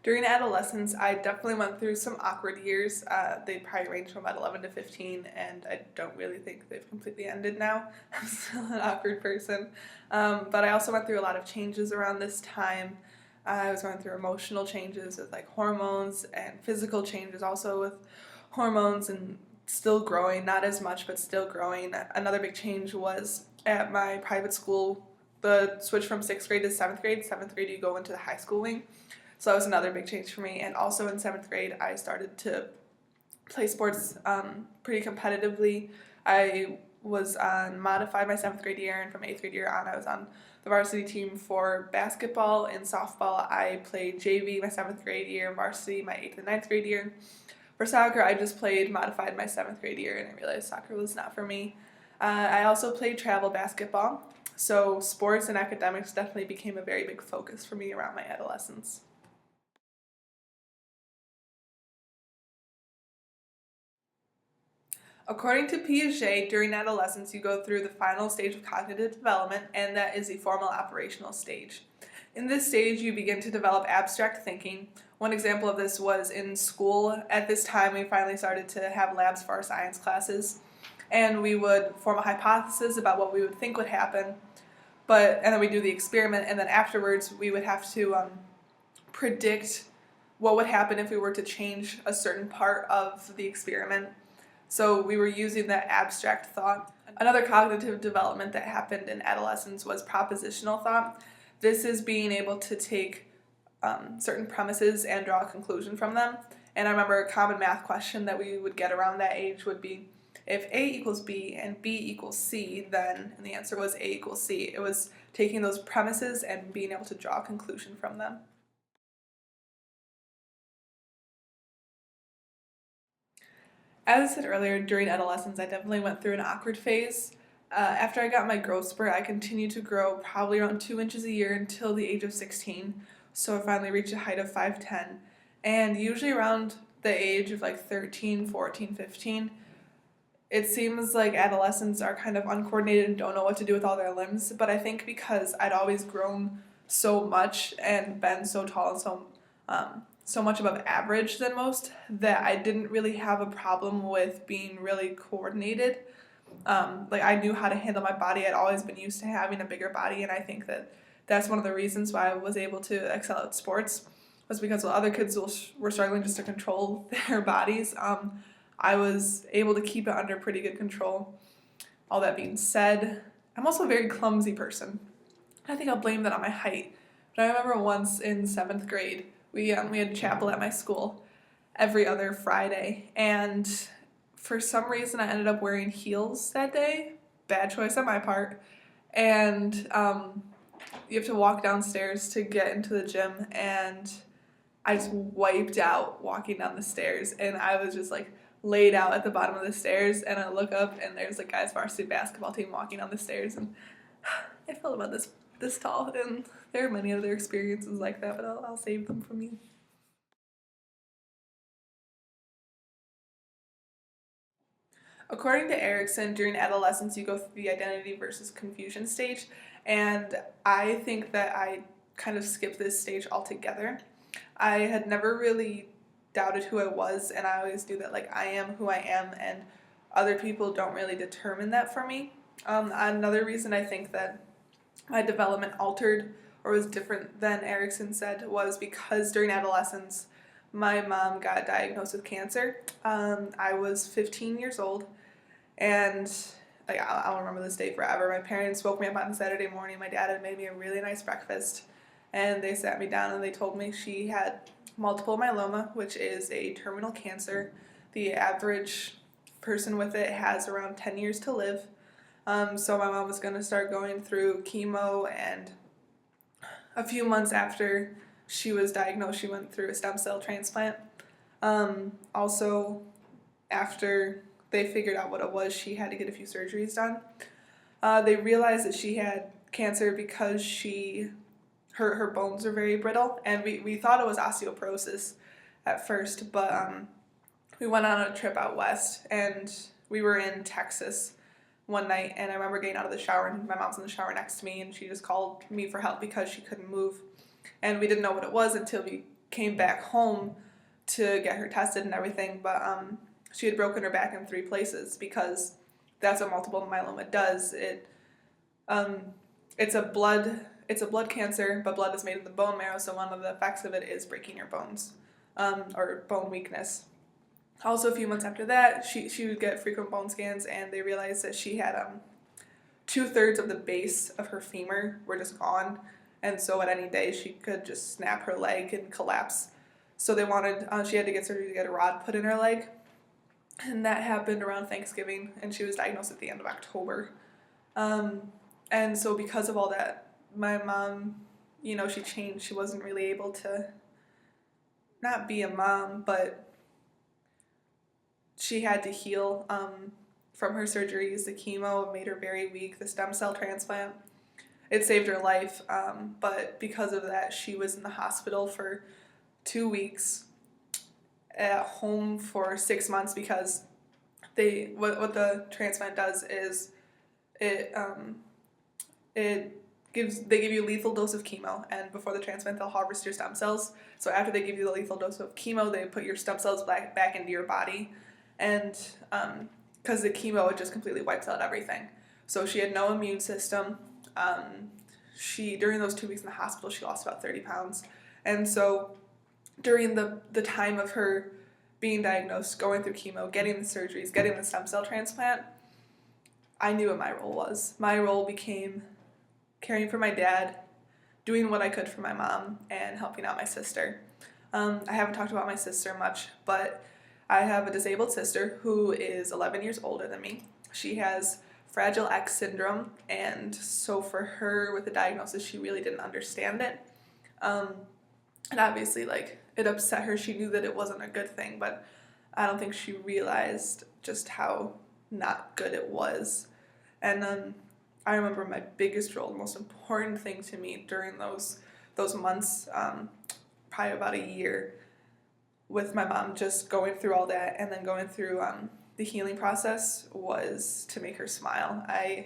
During adolescence, I definitely went through some awkward years. They probably range from about 11 to 15, and I don't really think they've completely ended now. I'm still an awkward person. But I also went through a lot of changes around this time. I was going through emotional changes with like hormones, and physical changes also with hormones, and still growing, not as much, but still growing. Another big change was at my private school, the switch from 6th grade to 7th grade. 7th grade, you go into the high school wing. So that was another big change for me. And also in 7th grade, I started to play sports pretty competitively. I was on modified my 7th grade year, and from 8th grade year on, I was on the varsity team for basketball and softball. I played JV my 7th grade year, and varsity my 8th and 9th grade year. For soccer, I just played modified my 7th grade year, and I realized soccer was not for me. I also played travel basketball, so sports and academics definitely became a very big focus for me around my adolescence. According to Piaget, during adolescence, you go through the final stage of cognitive development, and that is the formal operational stage. In this stage, you begin to develop abstract thinking. One example of this was in school. At this time, we finally started to have labs for our science classes, and we would form a hypothesis about what we would think would happen, and then we do the experiment, and then afterwards, we would have to predict what would happen if we were to change a certain part of the experiment. So we were using that abstract thought. Another cognitive development that happened in adolescence was propositional thought. This is being able to take certain premises and draw a conclusion from them. And I remember a common math question that we would get around that age would be, if A equals B and B equals C, then, and the answer was A equals C. It was taking those premises and being able to draw a conclusion from them. As I said earlier, during adolescence, I definitely went through an awkward phase. After I got my growth spurt, I continued to grow probably around 2 inches a year until the age of 16. So I finally reached a height of 5'10". And usually around the age of like 13, 14, 15, it seems like adolescents are kind of uncoordinated and don't know what to do with all their limbs. But I think because I'd always grown so much and been so tall and so much above average than most, that I didn't really have a problem with being really coordinated. Like I knew how to handle my body. I'd always been used to having a bigger body, and I think that that's one of the reasons why I was able to excel at sports, was because while other kids were struggling just to control their bodies, I was able to keep it under pretty good control. All that being said, I'm also a very clumsy person. I think I'll blame that on my height. But I remember once in 7th grade, we had chapel at my school every other Friday, and for some reason I ended up wearing heels that day. Bad choice on my part. And you have to walk downstairs to get into the gym, and I just wiped out walking down the stairs, and I was just like laid out at the bottom of the stairs, and I look up and there's a guys varsity basketball team walking down the stairs, and I felt about this tall, and there are many other experiences like that, but I'll save them from you. According to Erickson, during adolescence, you go through the identity versus confusion stage, and I think that I kind of skipped this stage altogether. I had never really doubted who I was, and I always knew that like I am who I am, and other people don't really determine that for me. Another reason I think that my development altered or was different than Erickson said was because during adolescence, my mom got diagnosed with cancer. I was 15 years old, and like I'll remember this day forever. My parents woke me up on Saturday morning. My dad had made me a really nice breakfast, and they sat me down and they told me she had multiple myeloma, which is a terminal cancer. The average person with it has around 10 years to live. So my mom was going to start going through chemo, and a few months after she was diagnosed, she went through a stem cell transplant. Also, after they figured out what it was, she had to get a few surgeries done. They realized that she had cancer because her bones are very brittle, and we thought it was osteoporosis at first, but we went on a trip out west, and we were in Texas one night, and I remember getting out of the shower, and my mom's in the shower next to me, and she just called me for help because she couldn't move, and we didn't know what it was until we came back home to get her tested and everything, but she had broken her back in 3 places because that's what multiple myeloma does. It's a blood cancer, but blood is made in the bone marrow, so one of the effects of it is breaking your bones, or bone weakness. Also, a few months after that, she would get frequent bone scans, and they realized that she had 2/3 of the base of her femur were just gone, and so at any day she could just snap her leg and collapse. So they wanted, she had to get surgery to get a rod put in her leg, and that happened around Thanksgiving, and she was diagnosed at the end of October. And so because of all that, my mom, she changed. She wasn't really able to not be a mom, but she had to heal from her surgeries. The chemo made her very weak. The stem cell transplant, it saved her life, but because of that, she was in the hospital for 2 weeks, at home for 6 months, because what the transplant does is they give you a lethal dose of chemo, and before the transplant they'll harvest your stem cells. So after they give you the lethal dose of chemo, they put your stem cells back into your body, and because the chemo, it just completely wipes out everything. So she had no immune system. During those 2 weeks in the hospital, she lost about 30 pounds, and so during the time of her being diagnosed, going through chemo, getting the surgeries, getting the stem cell transplant, I knew what my role was. My role became caring for my dad, doing what I could for my mom, and helping out my sister. I haven't talked about my sister much, but I have a disabled sister who is 11 years older than me. She has Fragile X syndrome, and so for her, with the diagnosis, she really didn't understand it. And obviously, it upset her. She knew that it wasn't a good thing, but I don't think she realized just how not good it was. And I remember my biggest role, the most important thing to me during those months, probably about a year, with my mom just going through all that and then going through the healing process, was to make her smile. I'm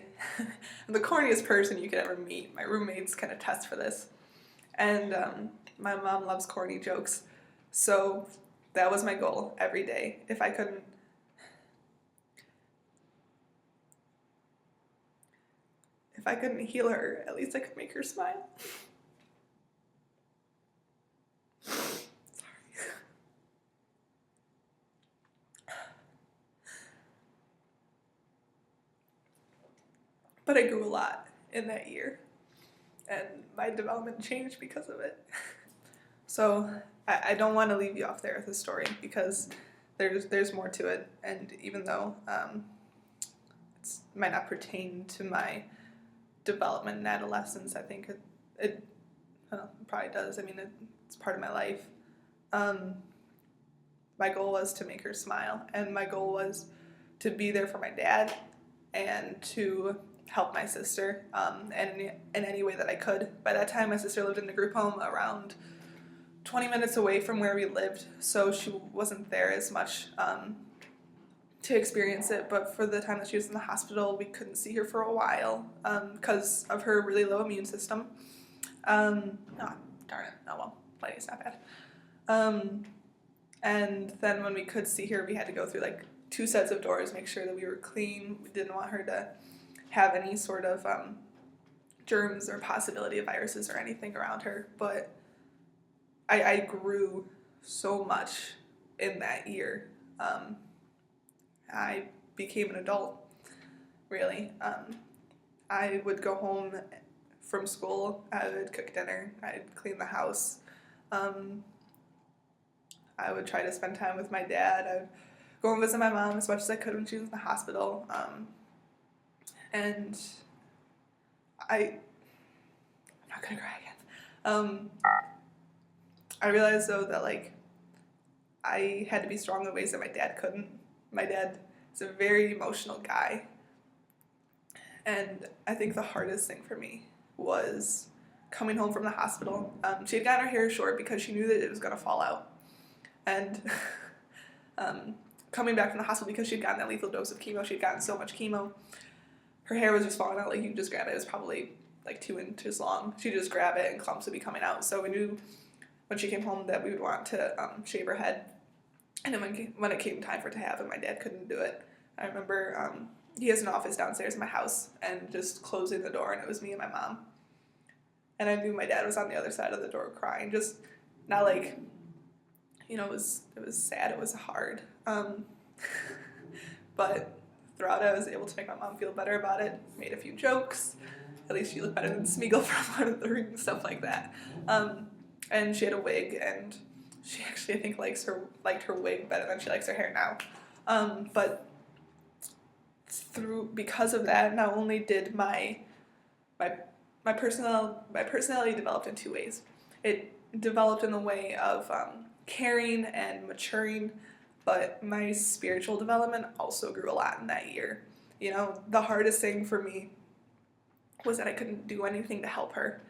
the corniest person you could ever meet. My roommates kind of test for this. And my mom loves corny jokes. So that was my goal every day. If I couldn't heal her, at least I could make her smile. But I grew a lot in that year, and my development changed because of it. So I don't want to leave you off there with the story, because there's more to it, and even though it might not pertain to my development in adolescence, I think it probably does. I mean, it's part of my life. My goal was to make her smile, and my goal was to be there for my dad and to help my sister in any way that I could. By that time, my sister lived in the group home around 20 minutes away from where we lived, so she wasn't there as much to experience it, but for the time that she was in the hospital, we couldn't see her for a while because of her really low immune system. Oh, darn it. Oh well, plenty is not bad. And then when we could see her, we had to go through like 2 sets of doors, make sure that we were clean. We didn't want her to have any sort of germs or possibility of viruses or anything around her. But I grew so much in that year. I became an adult, really. I would go home from school, I would cook dinner, I'd clean the house. I would try to spend time with my dad. I would go and visit my mom as much as I could when she was in the hospital. And I'm not gonna cry again. I realized though that like I had to be strong in ways that my dad couldn't. My dad is a very emotional guy. And I think the hardest thing for me was coming home from the hospital. She had gotten her hair short because she knew that it was going to fall out. And coming back from the hospital because she'd gotten that lethal dose of chemo, she'd gotten so much chemo, her hair was just falling out like you could just grab it. It was probably like 2 inches long. She'd just grab it and clumps would be coming out. So we knew when she came home that we would want to shave her head. And then when it came time for it to happen, my dad couldn't do it. I remember he has an office downstairs in my house and just closing the door, and it was me and my mom. And I knew my dad was on the other side of the door crying, just not like, you know, it was sad, it was hard. But throughout it, I was able to make my mom feel better about it, made a few jokes. At least she looked better than Smeagol from Lord of the Rings, stuff like that. And she had a wig, and she actually, I think, liked her wig better than she likes her hair now. But because of that, not only did my personality developed in 2 ways. It developed in the way of caring and maturing, but my spiritual development also grew a lot in that year. You know, the hardest thing for me was that I couldn't do anything to help her.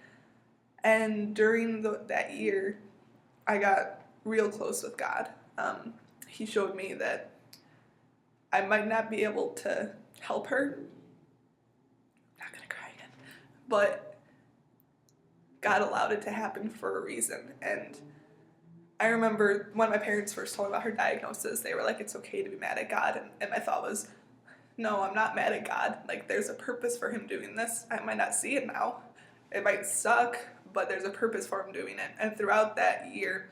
And during that year, I got real close with God. He showed me that I might not be able to help her. I'm not gonna cry again. But God allowed it to happen for a reason. And I remember when my parents first told me about her diagnosis, they were like, it's okay to be mad at God. And my thought was, no, I'm not mad at God. Like, there's a purpose for him doing this. I might not see it now. It might suck, but there's a purpose for him doing it. And throughout that year,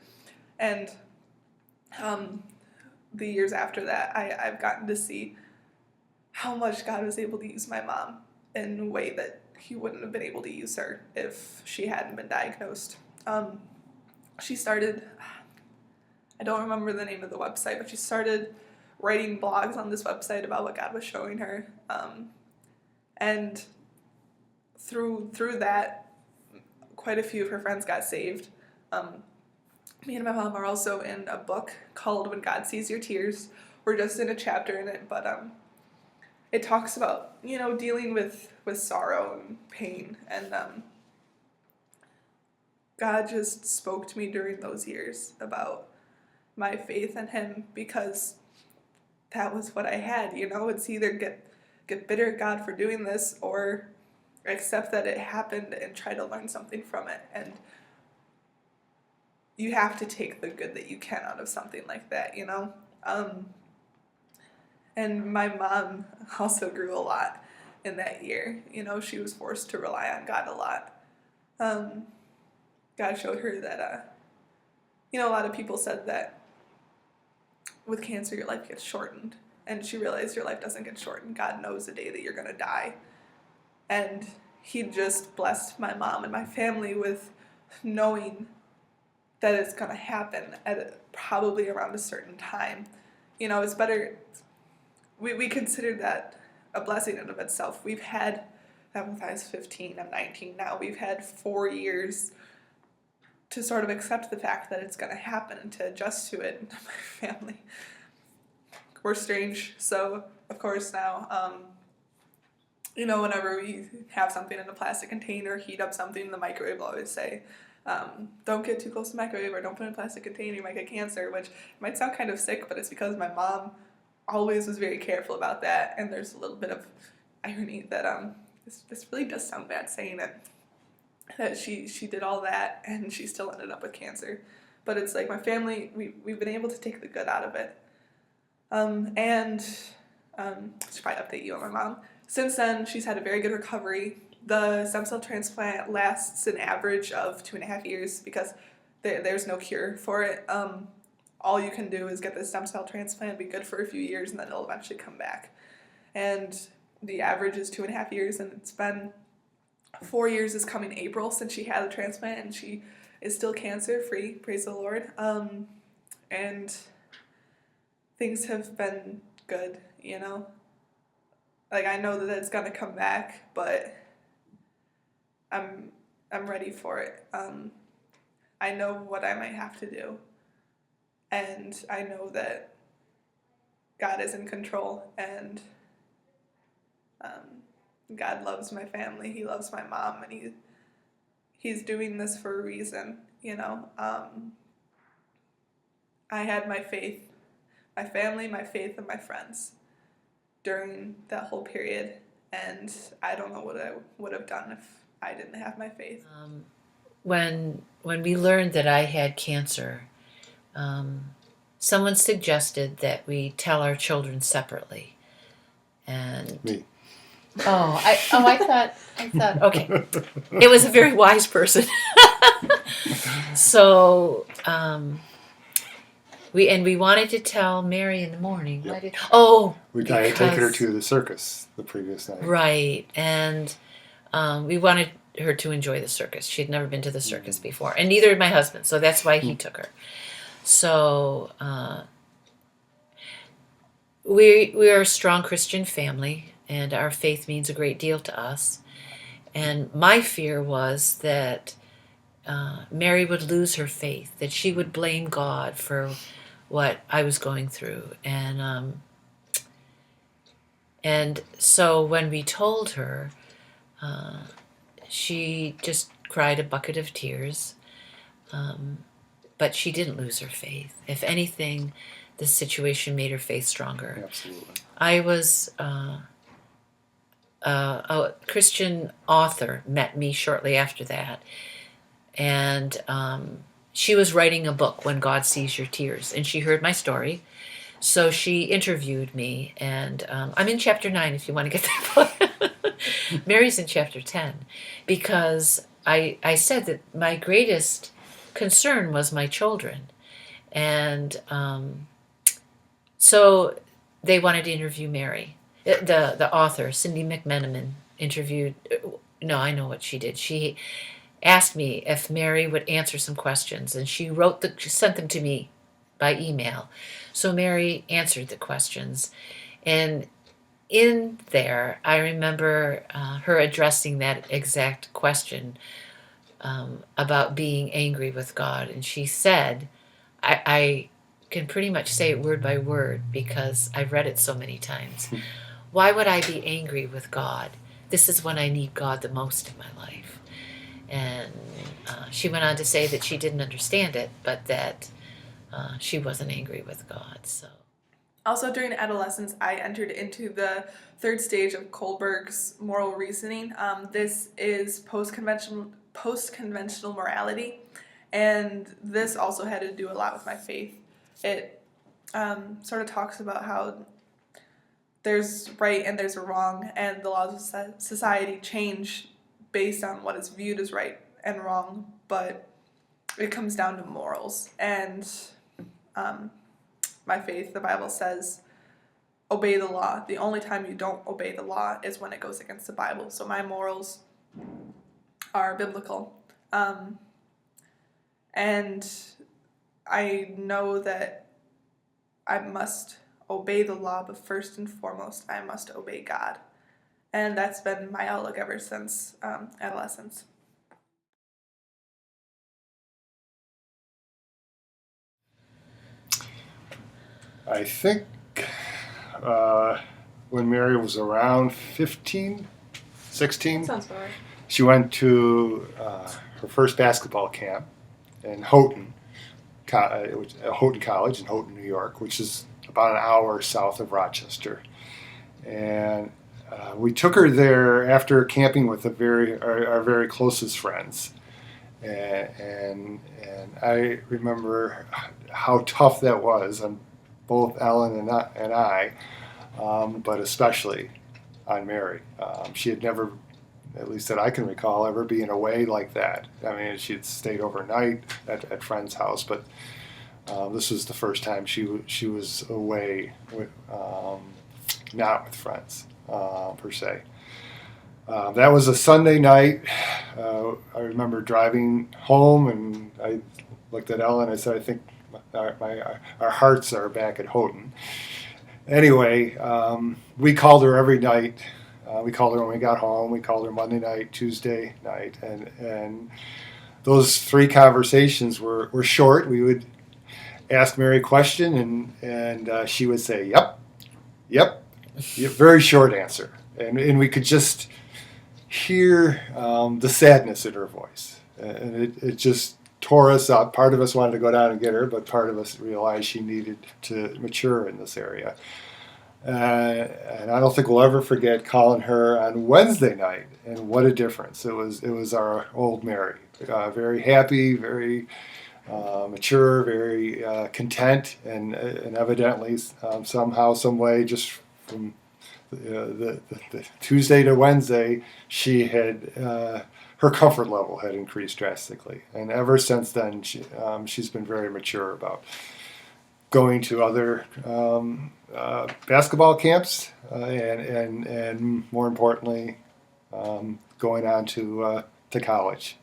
and the years after that, I've gotten to see how much God was able to use my mom in a way that he wouldn't have been able to use her if she hadn't been diagnosed. She started, I don't remember the name of the website, but she started writing blogs on this website about what God was showing her. And through that, quite a few of her friends got saved. Me and my mom are also in a book called When God Sees Your Tears. We're just in a chapter in it, but it talks about, you know, dealing with sorrow and pain. And God just spoke to me during those years about my faith in him, because that was what I had, you know. It's either get bitter at God for doing this or accept that it happened and try to learn something from it. And you have to take the good that you can out of something like that, you know. And my mom also grew a lot in that year. You know, she was forced to rely on God a lot. God showed her that, you know, a lot of people said that with cancer your life gets shortened. And she realized your life doesn't get shortened. God knows the day that you're going to die. And he just blessed my mom and my family with knowing that it's going to happen at probably around a certain time. You know, it's better, we consider that a blessing in of itself. We've had, I was 15, I'm 19 now, we've had 4 years to sort of accept the fact that it's going to happen and to adjust to it. My family, we're strange, so of course now, you know, whenever we have something in a plastic container, heat up something in the microwave, we'll always say, don't get too close to the microwave, or don't put it in a plastic container, you might get cancer, which might sound kind of sick, but it's because my mom always was very careful about that. And there's a little bit of irony that this really does sound bad saying it, that she did all that and she still ended up with cancer. but it's like my family, we've been able to take the good out of it. I should probably update you on my mom. Since then, she's had a very good recovery. The stem cell transplant lasts an average of 2.5 years because there's no cure for it. All you can do is get the stem cell transplant, be good for a few years, and then it'll eventually come back. And the average is 2.5 years, and it's been 4 years this coming April since she had the transplant, and she is still cancer-free, praise the Lord. And things have been good, you know? Like, I know that it's gonna come back, but I'm ready for it. I know what I might have to do, and I know that God is in control, and God loves my family. He loves my mom, and he's doing this for a reason, you know. I had my faith, my family, my faith, and my friends during that whole period, and I don't know what I would have done if I didn't have my faith. When we learned that I had cancer, someone suggested that we tell our children separately, and Me. I thought okay, it was a very wise person. So we wanted to tell Mary in the morning. Yep. Why did I had taken her to the circus the previous night. Right, and we wanted her to enjoy the circus. She had never been to the circus before, and neither had my husband, so that's why he took her. So we are a strong Christian family, and our faith means a great deal to us. And my fear was that Mary would lose her faith, that she would blame God for what I was going through. And so when we told her, she just cried a bucket of tears. But she didn't lose her faith. If anything, the situation made her faith stronger. Absolutely. I was a Christian author met me shortly after that, and she was writing a book, When God Sees Your Tears, and she heard my story, so she interviewed me, and I'm in chapter 9 if you want to get that book. Mary's in chapter 10, because I said that my greatest concern was my children, and so they wanted to interview Mary. The author, Cindy McMenamin, interviewed. No, I know what she did. She asked me if Mary would answer some questions, and she sent them to me by email. So Mary answered the questions, and in there, I remember her addressing that exact question about being angry with God, and she said, I can pretty much say it word by word because I've read it so many times. Why would I be angry with God? This is when I need God the most in my life. And she went on to say that she didn't understand it, but that she wasn't angry with God. So, also during adolescence, I entered into the third stage of Kohlberg's moral reasoning. This is post-conventional morality, and this also had to do a lot with my faith. It sort of talks about how there's right and there's a wrong, and the laws of society change based on what is viewed as right and wrong, but it comes down to morals. And my faith, the Bible says, obey the law. The only time you don't obey the law is when it goes against the Bible. So my morals are biblical. And I know that I must obey the law, but first and foremost, I must obey God. And that's been my outlook ever since adolescence. I think when Mary was around 15, 16, Sounds about right. she went to her first basketball camp in Houghton College in Houghton, New York, which is about an hour south of Rochester. And we took her there after camping with our very closest friends. and I remember how tough that was on both Ellen and I, but especially on Mary. She had never, at least that I can recall, ever being away like that. I mean, she'd stayed overnight at friend's house, but this was the first time she was away, not with friends per se. That was a Sunday night. I remember driving home, and I looked at Ellen. I said, "I think our hearts are back at Houghton." Anyway, we called her every night. We called her when we got home. We called her Monday night, Tuesday night, and those 3 conversations were short. We would ask Mary a question, and she would say, "Yep, yep." Very short answer, and we could just hear the sadness in her voice, and it just tore us up. Part of us wanted to go down and get her, but part of us realized she needed to mature in this area. And I don't think we'll ever forget calling her on Wednesday night, and what a difference. It was our old Mary, very happy, very mature, very content, and evidently somehow, some way, just from the Tuesday to Wednesday, she had her comfort level had increased drastically, and ever since then she's been very mature about going to other basketball camps and more importantly going on to college.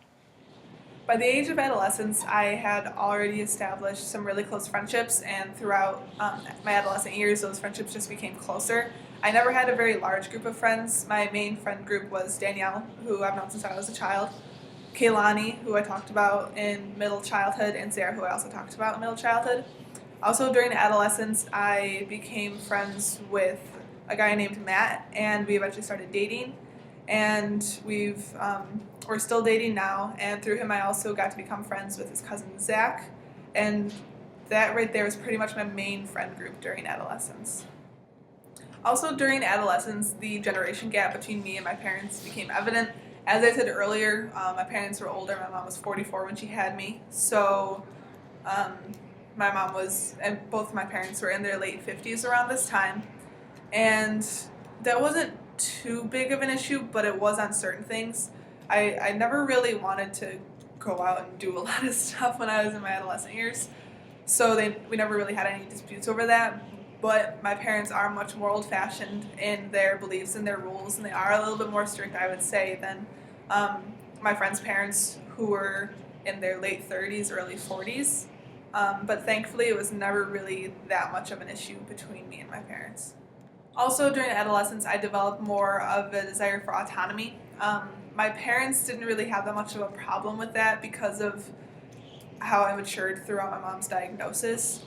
By the age of adolescence, I had already established some really close friendships, and throughout my adolescent years, those friendships just became closer. I never had a very large group of friends. My main friend group was Danielle, who I've known since I was a child, Kaylani, who I talked about in middle childhood, and Sarah, who I also talked about in middle childhood. Also, during adolescence, I became friends with a guy named Matt, and we eventually started dating. And we're still dating now, and through him I also got to become friends with his cousin Zach, and that right there was pretty much my main friend group during adolescence. Also during adolescence, the generation gap between me and my parents became evident. As I said earlier, my parents were older. My mom was 44 when she had me, so my mom was, and both of my parents were in their late 50s around this time, and that wasn't too big of an issue, but it was on certain things. I never really wanted to go out and do a lot of stuff when I was in my adolescent years, so we never really had any disputes over that. But my parents are much more old-fashioned in their beliefs and their rules, and they are a little bit more strict, I would say, than my friends' parents, who were in their late 30s, early 40s. But thankfully, it was never really that much of an issue between me and my parents. Also, during adolescence, I developed more of a desire for autonomy. My parents didn't really have that much of a problem with that because of how I matured throughout my mom's diagnosis,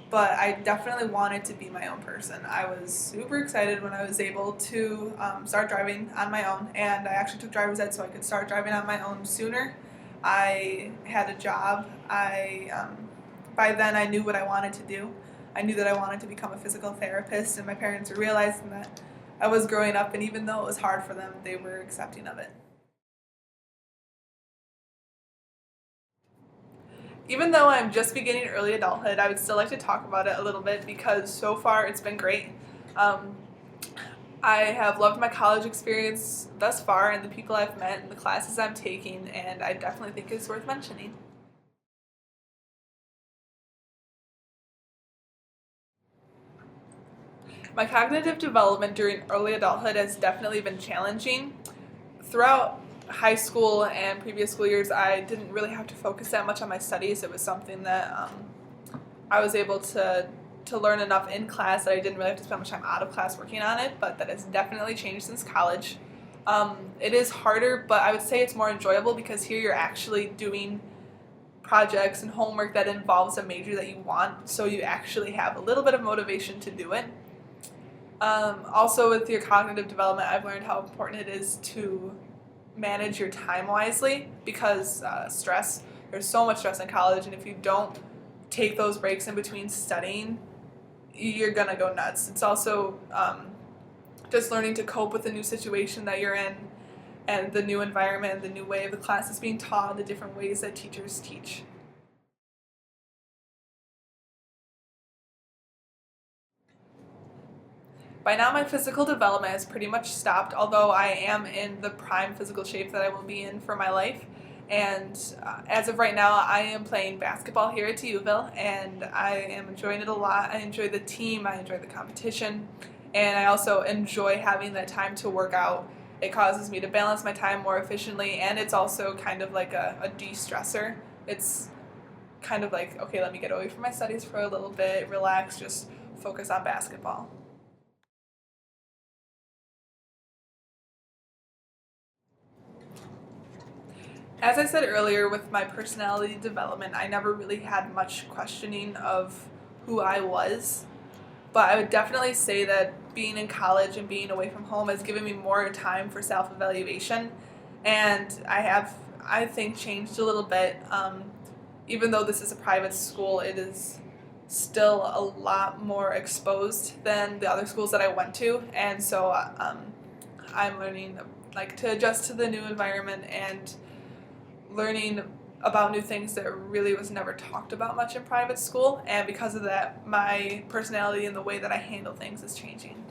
but I definitely wanted to be my own person. I was super excited when I was able to start driving on my own, and I actually took driver's ed so I could start driving on my own sooner. I had a job. By then I knew what I wanted to do. I knew that I wanted to become a physical therapist, and my parents were realizing that I was growing up, and even though it was hard for them, they were accepting of it. Even though I'm just beginning early adulthood, I would still like to talk about it a little bit because so far it's been great. I have loved my college experience thus far and the people I've met and the classes I'm taking, and I definitely think it's worth mentioning. My cognitive development during early adulthood has definitely been challenging. Throughout high school and previous school years, I didn't really have to focus that much on my studies. It was something that I was able to learn enough in class that I didn't really have to spend much time out of class working on it, but that has definitely changed since college. It is harder, but I would say it's more enjoyable because here you're actually doing projects and homework that involves a major that you want, so you actually have a little bit of motivation to do it. Also, with your cognitive development, I've learned how important it is to manage your time wisely because there's so much stress in college, and if you don't take those breaks in between studying, you're gonna go nuts. It's also just learning to cope with the new situation that you're in, and the new environment and the new way of the classes being taught, the different ways that teachers teach. By now, my physical development has pretty much stopped, although I am in the prime physical shape that I will be in for my life. And as of right now, I am playing basketball here at Duville, and I am enjoying it a lot. I enjoy the team, I enjoy the competition, and I also enjoy having that time to work out. It causes me to balance my time more efficiently, and it's also kind of like a de-stressor. It's kind of like, okay, let me get away from my studies for a little bit, relax, just focus on basketball. As I said earlier, with my personality development, I never really had much questioning of who I was. But I would definitely say that being in college and being away from home has given me more time for self-evaluation. And I think, changed a little bit. Even though this is a private school, it is still a lot more exposed than the other schools that I went to. And so I'm learning to adjust to the new environment and learning about new things that really was never talked about much in private school, and because of that, my personality and the way that I handle things is changing.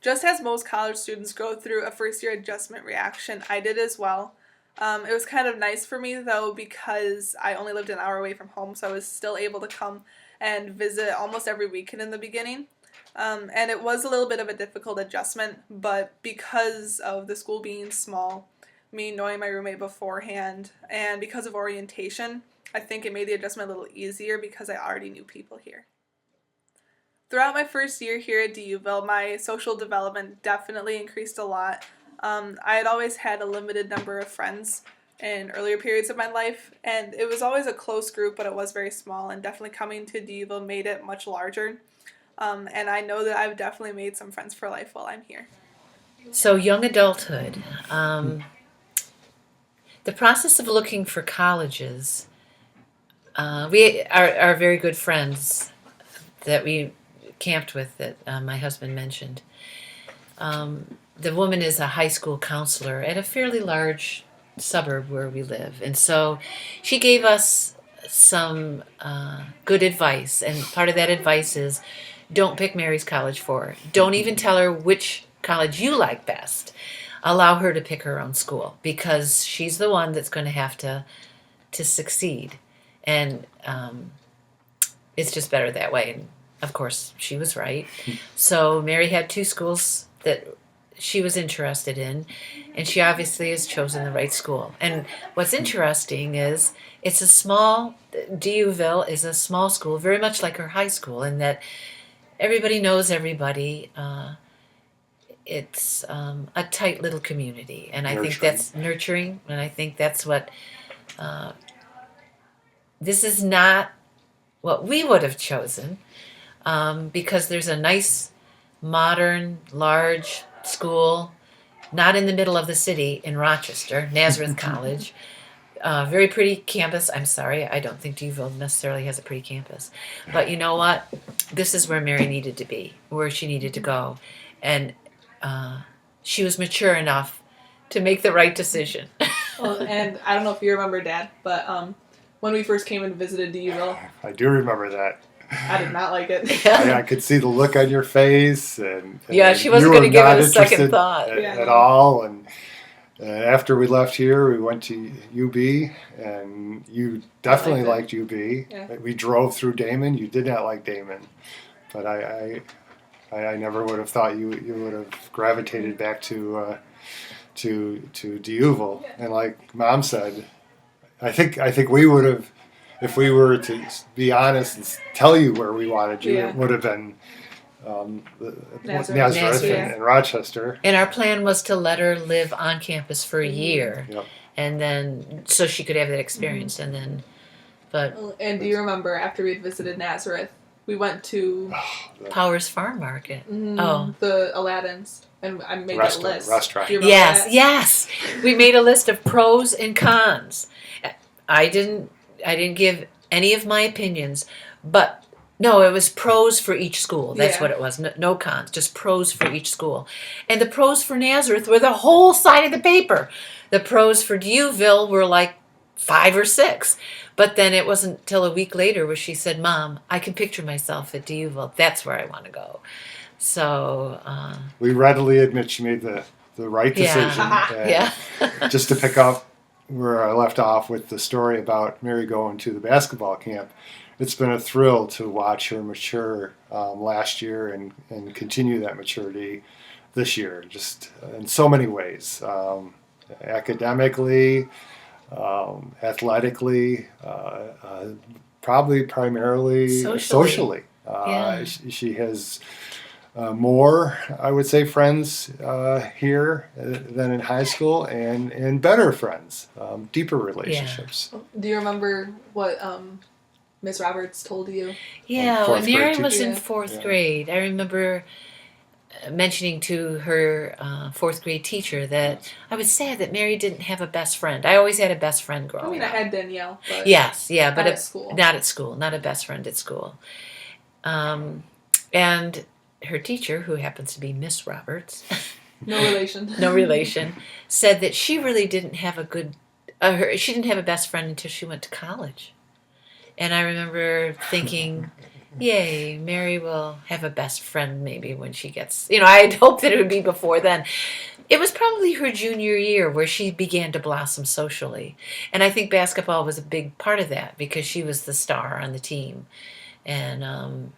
Just as most college students go through a first-year adjustment reaction, I did as well. It was kind of nice for me, though, because I only lived an hour away from home, so I was still able to come and visit almost every weekend in the beginning. And it was a little bit of a difficult adjustment, but because of the school being small, me knowing my roommate beforehand, and because of orientation, I think it made the adjustment a little easier because I already knew people here. Throughout my first year here at Duville, my social development definitely increased a lot. I had always had a limited number of friends in earlier periods of my life, and it was always a close group, but it was very small, and definitely coming to Duville made it much larger. And I know that I've definitely made some friends for life while I'm here. So, young adulthood. The process of looking for colleges. We are very good friends that we camped with that my husband mentioned. The woman is a high school counselor at a fairly large suburb where we live. And so she gave us some good advice. And part of that advice is, don't pick Mary's college for her. Don't even tell her which college you like best. Allow her to pick her own school, because she's the one that's going to have to succeed. And it's just better that way. And of course, she was right. So Mary had two schools that she was interested in, and she obviously has chosen the right school. And what's interesting is Duville is a small school, very much like her high school, in that everybody knows everybody. It's a tight little community, and I think that's nurturing, and I think that's what this is not what we would have chosen, because there's a nice, modern, large school, not in the middle of the city in Rochester, Nazareth College. Very pretty campus. I'm sorry, I don't think Duville necessarily has a pretty campus. But you know what? This is where Mary needed to be, where she needed to go. And she was mature enough to make the right decision. Well, and I don't know if you remember, Dad, but when we first came and visited Duville, I do remember that. I did not like it. I could see the look on your face, and yeah, she wasn't going to give it a second thought at all. And after we left here, we went to UB, and you definitely liked UB. Yeah. We drove through Damon. You did not like Damon, but I never would have thought you would have gravitated back to Duville. Yeah. And like Mom said, I think we would have, if we were to be honest and tell you where we wanted you, it would have been Nazareth and Rochester. And our plan was to let her live on campus for a year, and then so she could have that experience. And then, and do you remember after we visited Nazareth, we went to Powers Farm Market? The Aladdin's, and I made a list. Restaurant. Yes, we made a list of pros and cons. I didn't give any of my opinions, but No, it was pros for each school. That's Yeah. what it was. No cons, just pros for each school. And the pros for Nazareth were the whole side of the paper. The pros for Dewville were like 5 or 6. But then it wasn't till a week later where she said, Mom, I can picture myself at Dewville. That's where I want to go. So, We readily admit she made the right decision. yeah. Just to pick up where I left off with the story about Mary going to the basketball camp, it's been a thrill to watch her mature last year and continue that maturity this year, just in so many ways. Academically, athletically, probably primarily socially. She has more, I would say, friends here than in high school, and better friends, deeper relationships. Do you remember what Ms. Roberts told you? Yeah, when Mary was in Yeah. 4th grade, I remember mentioning to her 4th grade teacher that I was sad that Mary didn't have a best friend. I always had a best friend growing I mean, I up. had Danielle, but Yes, yeah, but not at school. Not at school, not a best friend at school. And her teacher, who happens to be Miss Roberts, No relation. no relation, said that she really didn't have a good, she didn't have a best friend until she went to college. And I remember thinking, yay, Mary will have a best friend maybe when she gets, I had hoped that it would be before then. It was probably her junior year where she began to blossom socially. And I think basketball was a big part of that because she was the star on the team. And,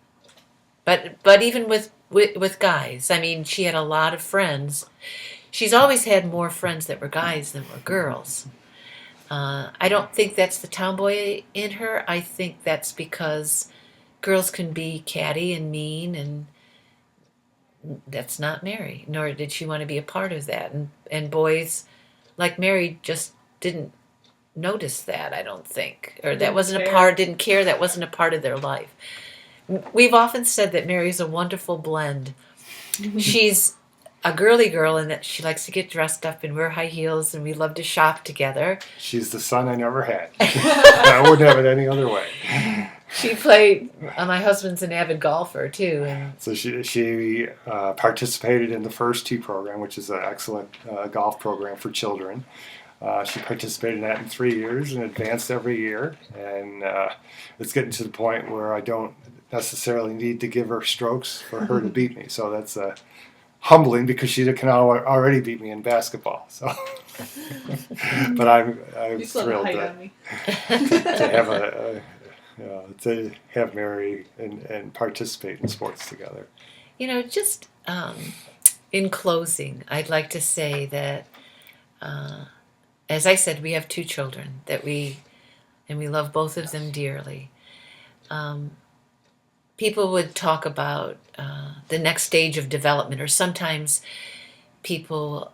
but even with guys, I mean, she had a lot of friends. She's always had more friends that were guys than were girls. I don't think that's the tomboy in her. I think that's because girls can be catty and mean, and that's not Mary, nor did she want to be a part of that. And boys like Mary just didn't notice that, I don't think. Or that Didn't wasn't care. a part, didn't care, that wasn't a part of their life. We've often said that Mary's a wonderful blend. She's a girly girl in that she likes to get dressed up and wear high heels, and we love to shop together. She's the son I never had. I wouldn't have it any other way. She played, my husband's an avid golfer too. And So she participated in the First Tee program, which is an excellent golf program for children. She participated in that in 3 years and advanced every year. And it's getting to the point where I don't necessarily need to give her strokes for her to beat me. So that's humbling because she can already beat me in basketball. So, but I'm You still have thrilled height to on me. to have Mary and participate in sports together. Just in closing, I'd like to say that, as I said, we have 2 children and we love both of them dearly. People would talk about the next stage of development, or sometimes people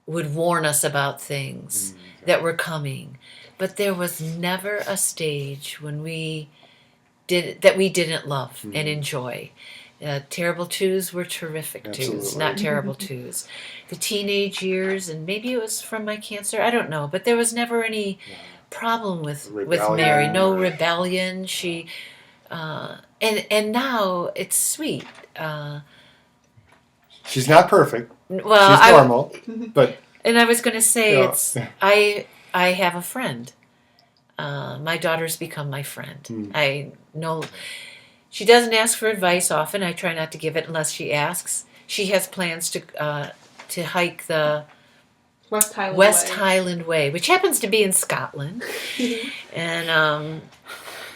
would warn us about things that were coming. But there was never a stage when we didn't love and enjoy. Terrible twos were terrific twos, Absolutely. not terrible twos. The teenage years, and maybe it was from my cancer, I don't know, but there was never any problem with Mary. No rebellion. She and now it's sweet. She's not perfect. Well, She's normal, but and I was going to say Yeah. I have a friend. My daughter's become my friend. I know she doesn't ask for advice often. I try not to give it unless she asks. She has plans to hike the West Highland Way. Highland Way, which happens to be in Scotland. And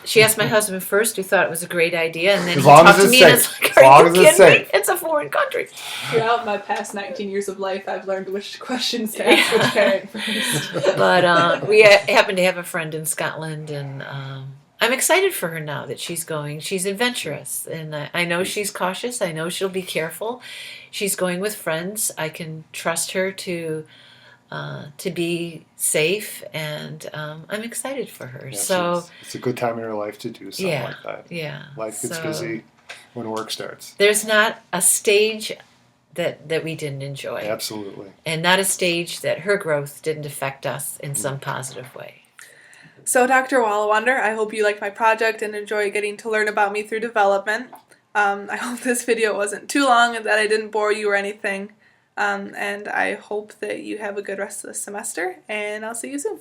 she asked my husband first, who thought it was a great idea, and then As he long talked as to it's me and safe. it's like, As long are as you it's kidding me? safe. It's a foreign country. Throughout my past 19 years of life, I've learned which questions to ask which parent first. But we happen to have a friend in Scotland, and I'm excited for her now that she's going. She's adventurous, and I know she's cautious. I know she'll be careful. She's going with friends. I can trust her to be safe, and I'm excited for her. Yeah, so it's a good time in her life to do something like that. Yeah, Life gets so busy when work starts. There's not a stage that we didn't enjoy, Absolutely. and not a stage that her growth didn't affect us in some positive way. So, Dr. Wallawander, I hope you liked my project and enjoy getting to learn about me through development. I hope this video wasn't too long and that I didn't bore you or anything. And I hope that you have a good rest of the semester, and I'll see you soon.